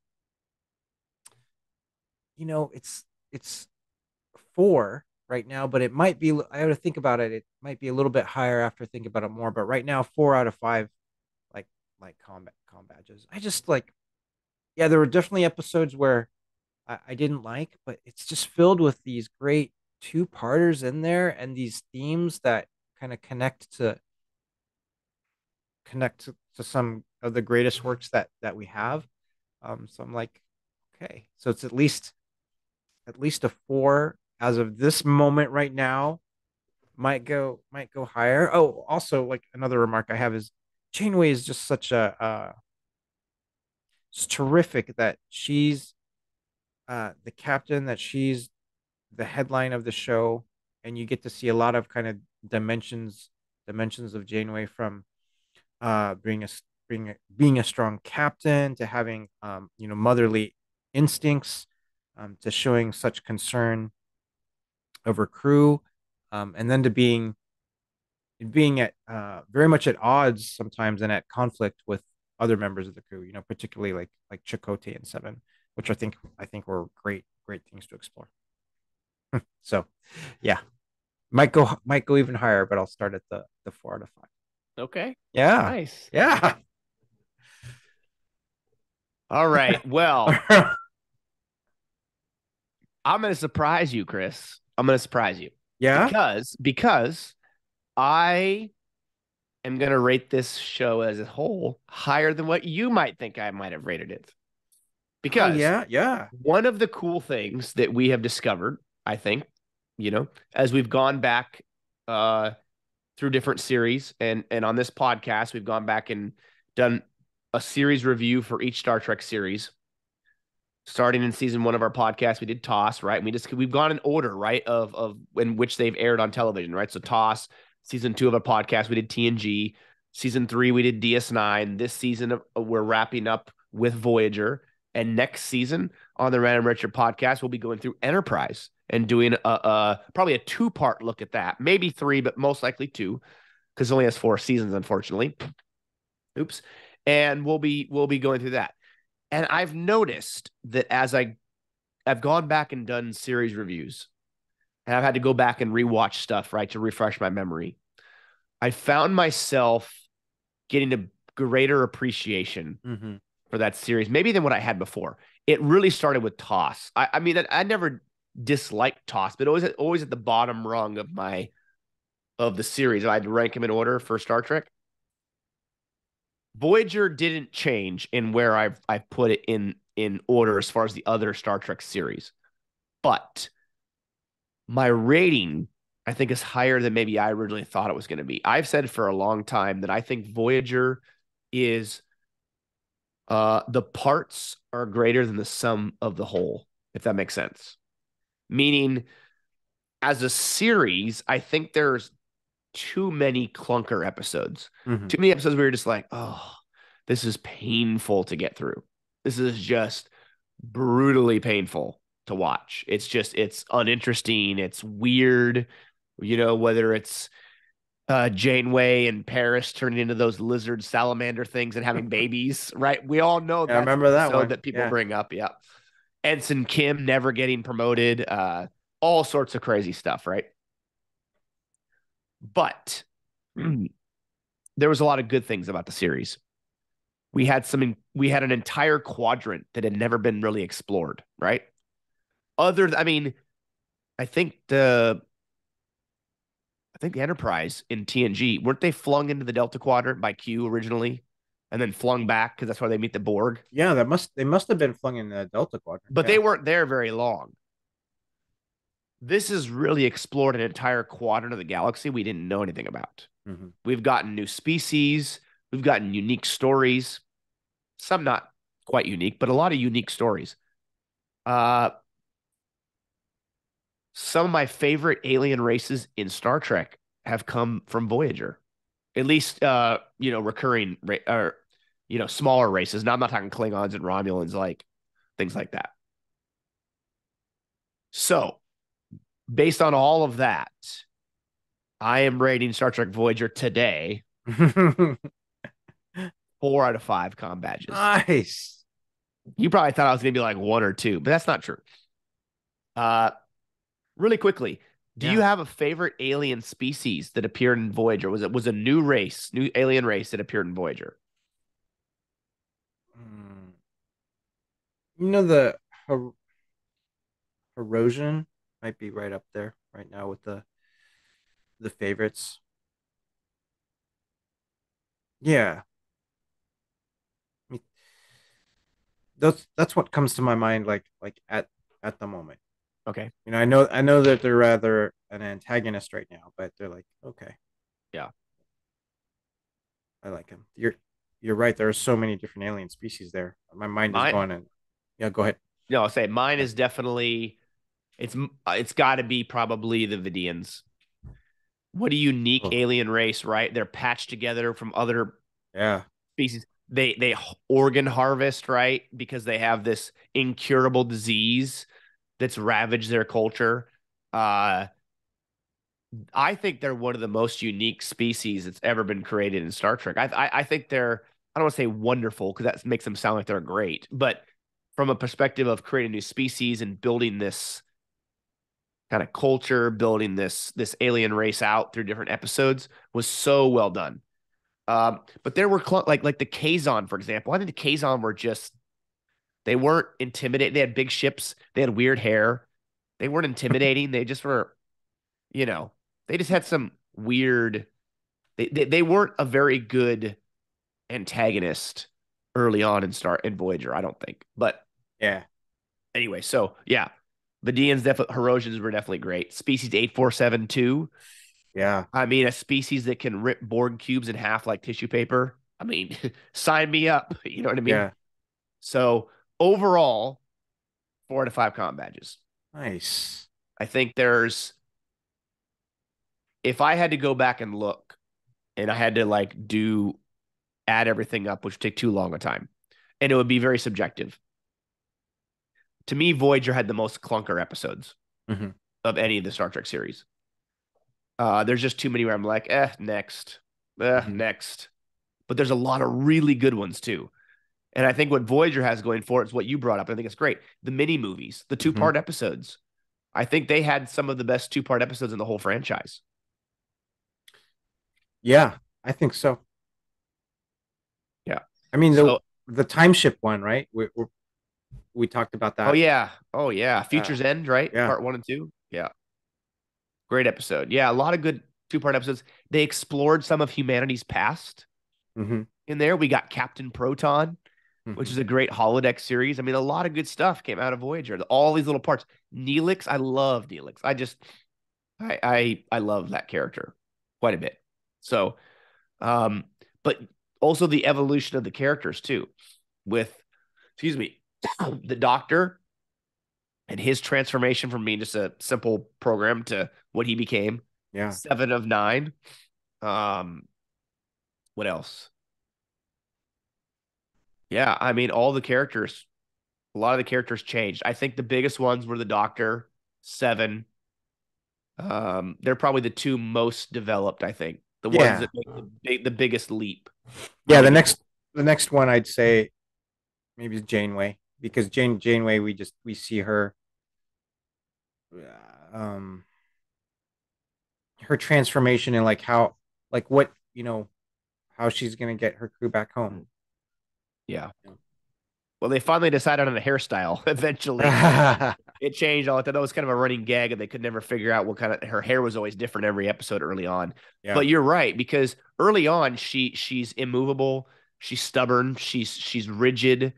four right now, but it might be. I have to think about it. It might be a little bit higher after thinking about it more. But right now, 4 out of 5, like comm badges. I just like yeah, there were definitely episodes where I didn't like, but it's just filled with these great two-parters in there and these themes that kind of connect to some of the greatest works that we have. So I'm like, okay, so it's at least a 4 as of this moment right now. Might go higher. Oh, also like another remark I have is Janeway is just such a it's terrific that she's the captain, that she's the headline of the show, and you get to see a lot of kind of dimensions of Janeway from being being a strong captain to having motherly instincts, to showing such concern of her crew, and then to being being at very much at odds sometimes and at conflict with other members of the crew. Particularly like Chakotay and Seven, which I think were great things to explore. So, yeah, might go even higher, but I'll start at the 4 out of 5. Okay. Yeah, Nice. yeah. All right. Well, I'm going to surprise you, Chris. I'm going to surprise you Yeah. because I am going to rate this show as a whole higher than what you might think I might have rated it. Oh Because yeah, yeah. one of the cool things that we have discovered, I think, as we've gone back uh, through different series and on this podcast, we've gone back and done a series review for each Star Trek series. Starting in season 1 of our podcast, we did TOS, right? We've gone in order, right, of in which they've aired on television, right? So TOS, season 2 of our podcast, we did TNG. Season 3, we did DS9. This season, we're wrapping up with Voyager. And next season on the Random Richard podcast, we'll be going through Enterprise and doing probably a 2-part look at that. Maybe 3, but most likely 2, because it only has 4 seasons, unfortunately. Oops. And we'll be going through that. And I've noticed that as I've gone back and done series reviews, and I've had to go back and rewatch stuff, right, to refresh my memory. I found myself getting a greater appreciation Mm-hmm. for that series, maybe than what I had before. It really started with TOS. I mean, I never disliked TOS, but always at the bottom rung of the series. I had to rank them in order for Star Trek. Voyager didn't change in where I've put it in order as far as the other Star Trek series, but my rating I think is higher than maybe I originally thought it was going to be. I've said for a long time that I think Voyager is the parts are greater than the sum of the whole, if that makes sense. Meaning, as a series, I think there's too many clunker episodes. Mm-hmm. Too many episodes where you're just like, oh, this is painful to get through. This is just brutally painful to watch. It's uninteresting. It's weird, whether it's Janeway and Paris turning into those lizard salamander things and having babies, right? We all know Yeah, I that's an remember that episode one. that people Yeah. bring up. Yeah. Ensign Kim never getting promoted, all sorts of crazy stuff, right? But there was a lot of good things about the series. We had an entire quadrant that had never been really explored, right? I mean, I think the Enterprise in TNG, weren't they flung into the Delta Quadrant by Q originally and then flung back because that's where they meet the Borg? Yeah, they must have been flung in the Delta Quadrant. But they Yeah. weren't there very long. This has really explored an entire quadrant of the galaxy we didn't know anything about. Mm-hmm. We've gotten new species, we've gotten unique stories, some not quite unique, but a lot of unique stories. Uh, some of my favorite alien races in Star Trek have come from Voyager. At least recurring or smaller races. Now I'm not talking Klingons and Romulans, like things like that. So, based on all of that, I am rating Star Trek Voyager today 4 out of 5 comm badges. Nice. You probably thought I was gonna be like 1 or 2, but that's not true. Really quickly, do you Yeah. have a favorite alien species that appeared in Voyager? Was a new alien race that appeared in Voyager? Mm. The erosion might be right up there right now with the favorites. Yeah. I mean, that's what comes to my mind like at the moment. Okay. I know that they're rather an antagonist right now, but they're like, okay, Yeah. I like him. You're right. There are so many different alien species there. My mind is Mine, going and yeah, go ahead. no, I'll say mine Yeah. is definitely it's got to be probably the Vidians. What a unique Oh, alien race, right? They're patched together from other yeah. species. They organ harvest, right? Because they have this incurable disease that's ravaged their culture. Uh I think they're one of the most unique species that's ever been created in Star Trek. I think they're, I don't want to say wonderful because that makes them sound like they're great, but from a perspective of creating new species and building this kind of culture, building this alien race out through different episodes was so well done. But there were like the Kazon, for example. I think the Kazon were just, they weren't intimidating. They had big ships. They had weird hair. They weren't intimidating. They just were, you know, they just had some weird. They weren't a very good antagonist early on in Voyager, I don't think. But Yeah. anyway, so yeah, Vidians, Herosians were definitely great. Species 8472. Yeah. I mean, a species that can rip Borg cubes in half like tissue paper. I mean, sign me up. You know what I mean? Yeah. So overall, 4 out of 5 comm badges. Nice. I think there's, if I had to go back and look and I had to add everything up, which would take too long a time, and it would be very subjective. To me, Voyager had the most clunker episodes Hmm. of any of the Star Trek series. There's just too many where I'm like, next, Hmm. next. But there's a lot of really good ones too. And I think what Voyager has going for it is what you brought up. I think it's great. The mini movies, the Hmm. two-part episodes. I think they had some of the best two-part episodes in the whole franchise. Yeah, I think so. Yeah. I mean, So, the time ship one, right? We talked about oh that. yeah, oh yeah, Uh, Future's End, right? yeah. Part 1 and 2. Yeah, great episode. Yeah, a lot of good two-part episodes. They explored some of humanity's past Hmm. in there. We got Captain Proton, which Hmm. is a great holodeck series. I mean, a lot of good stuff came out of Voyager. All these little parts. Neelix, I love Neelix. I love that character quite a bit. So, um, but also the evolution of the characters too, with, excuse me, the Doctor and his transformation from being just a simple program to what he became. Yeah. 7 of 9. Um, what else? Yeah, I mean, all the characters, a lot of the characters changed. I think the biggest ones were the Doctor, Seven. They're probably the two most developed, I think. The ones Yeah. that make the biggest leap Yeah. really got. The next one I'd say maybe is Janeway because Janeway we see her um her transformation and like how like what how she's gonna get her crew back home. Yeah. Well, they finally decided on a hairstyle eventually. Yeah. It changed all. I thought that was kind of a running gag, and they could never figure out what kind of, her hair was always different every episode early on. Yeah. But you're right, because early on she's immovable, she's stubborn, she's rigid,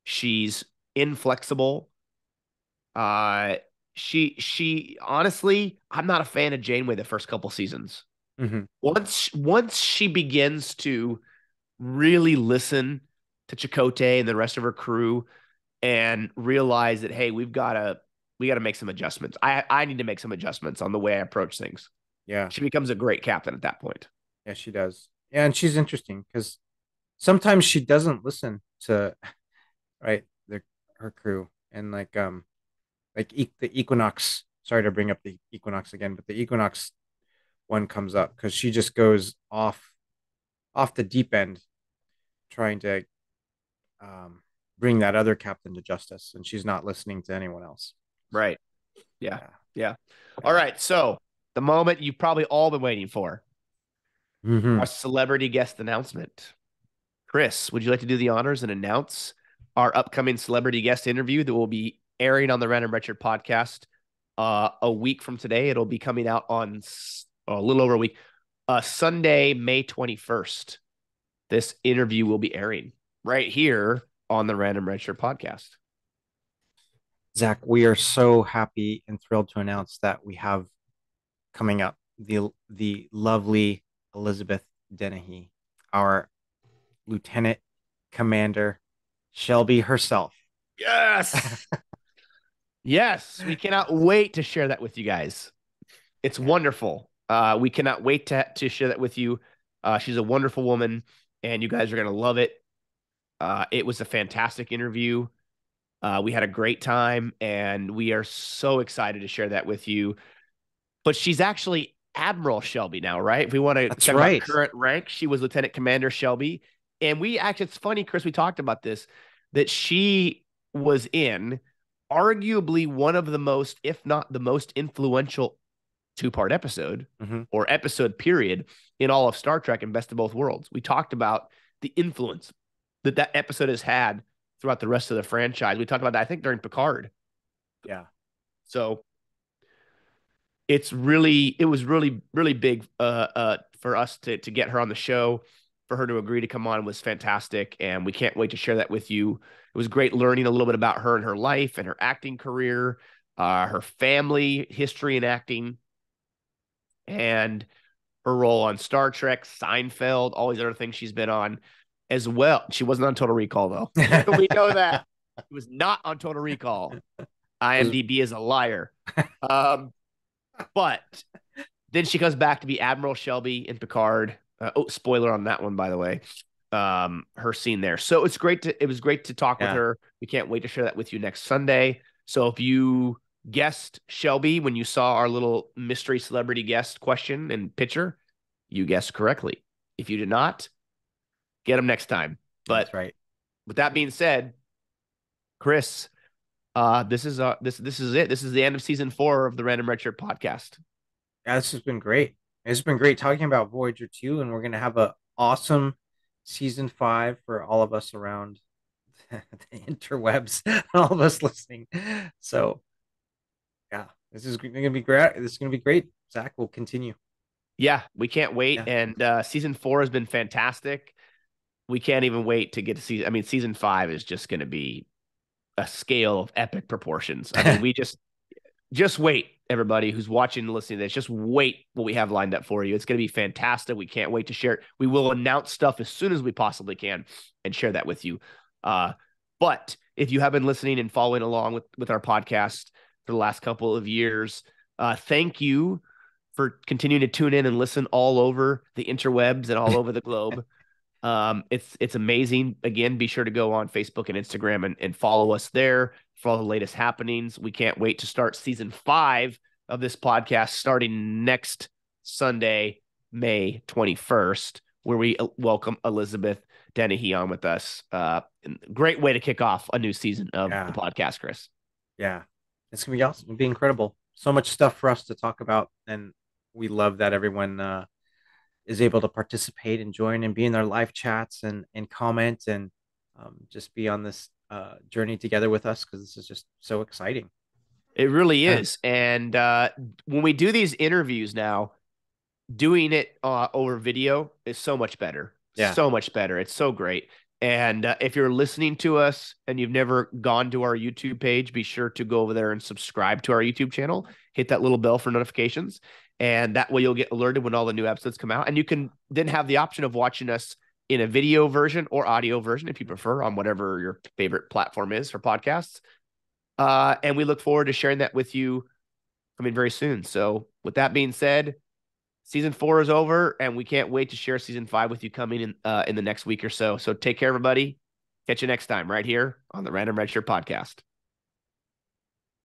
she's inflexible. Uh she honestly, I'm not a fan of Janeway the first couple seasons. Hmm. Once she begins to really listen to Chakotay and the rest of her crew and realize that, hey, we gotta make some adjustments. I need to make some adjustments on the way I approach things. Yeah. She becomes a great captain at that point. Yeah, she does. Yeah, and she's interesting because sometimes she doesn't listen to right her crew and the Equinox. Sorry to bring up the Equinox again, but the Equinox one comes up because she just goes off the deep end trying to um, bring that other captain to justice, and she's not listening to anyone else. So Right. Yeah. yeah, Yeah. All yeah. right. So the moment you've probably all been waiting for, Hmm. our celebrity guest announcement. Chris, would you like to do the honors and announce our upcoming celebrity guest interview that will be airing on the Random Richard podcast a week from today? It'll be coming out on a little over a week, Sunday, May 21st. This interview will be airing right here on the Random Richard podcast. Zach, we are so happy and thrilled to announce that we have coming up the lovely Elizabeth Dennehy, our Lieutenant Commander Shelby herself. Yes. Yes. We cannot wait to share that with you guys. It's Yeah. wonderful. We cannot wait to share that with you. She's a wonderful woman, and you guys are going to love it. It was a fantastic interview. We had a great time, and we are so excited to share that with you. But she's actually Admiral Shelby now, right? If we want to That's talk about right. current rank, she was Lieutenant Commander Shelby. And we actually, it's funny, Chris, we talked about this, that she was in arguably one of the most, if not the most influential two-part episode Hmm. or episode period in all of Star Trek and Best of Both Worlds. We talked about the influence that that episode has had throughout the rest of the franchise. We talked about that, I think, during Picard. Yeah. So it was really big for us to get her on the show. For her to agree to come on was fantastic, and we can't wait to share that with you. It was great learning a little bit about her and her life and her acting career, her family history in acting, and her role on Star Trek, Seinfeld, all these other things she's been on as well. She wasn't on Total Recall though. We know that. She was not on Total Recall. IMDb is a liar. Um, but then she comes back to be Admiral Shelby in Picard. Spoiler on that one, by the way. Her scene there. So it was great to talk with Yeah. her. We can't wait to share that with you next Sunday. So if you guessed Shelby when you saw our little mystery celebrity guest question and picture, you guessed correctly. If you did not, get them next time. But That's right. with that being said, Chris, this is this is it. This is the end of season 4 of the Random Redshirt podcast. Yeah, this has been great. It's been great talking about Voyager 2, and we're gonna have a awesome season 5 for all of us around the interwebs, all of us listening. So yeah, this is gonna be great. This is gonna be great. Zach will continue. Yeah, we can't wait. Yeah. And season 4 has been fantastic. We can't even wait to get to season. I mean, season 5 is just going to be a scale of epic proportions. I mean, we just wait, everybody who's watching and listening to this. Just wait what we have lined up for you. It's going to be fantastic. We can't wait to share it. We will announce stuff as soon as we possibly can and share that with you. But if you have been listening and following along with our podcast for the last couple of years, thank you for continuing to tune in and listen all over the interwebs and all over the globe. It's amazing. Again, be sure to go on Facebook and Instagram and follow us there for all the latest happenings. We can't wait to start season 5 of this podcast starting next Sunday, May 21st, where we welcome Elizabeth Dennehy on with us. Great way to kick off a new season of the podcast, Chris. Yeah. It's gonna be awesome. It'll be incredible. So much stuff for us to talk about, and we love that everyone is able to participate and join and be in their live chats and comment and just be on this journey together with us, because this is just so exciting. It really is. And when we do these interviews now, doing it over video is so much better. Yeah. So much better. It's so great. And if you're listening to us and you've never gone to our YouTube page, be sure to go over there and subscribe to our YouTube channel. Hit that little bell for notifications. And that way you'll get alerted when all the new episodes come out. And you can then have the option of watching us in a video version or audio version, if you prefer, on whatever your favorite platform is for podcasts. And we look forward to sharing that with you coming very soon. So with that being said, season 4 is over, and we can't wait to share season 5 with you coming in the next week or so. So take care, everybody. Catch you next time right here on the Random Redshirt podcast.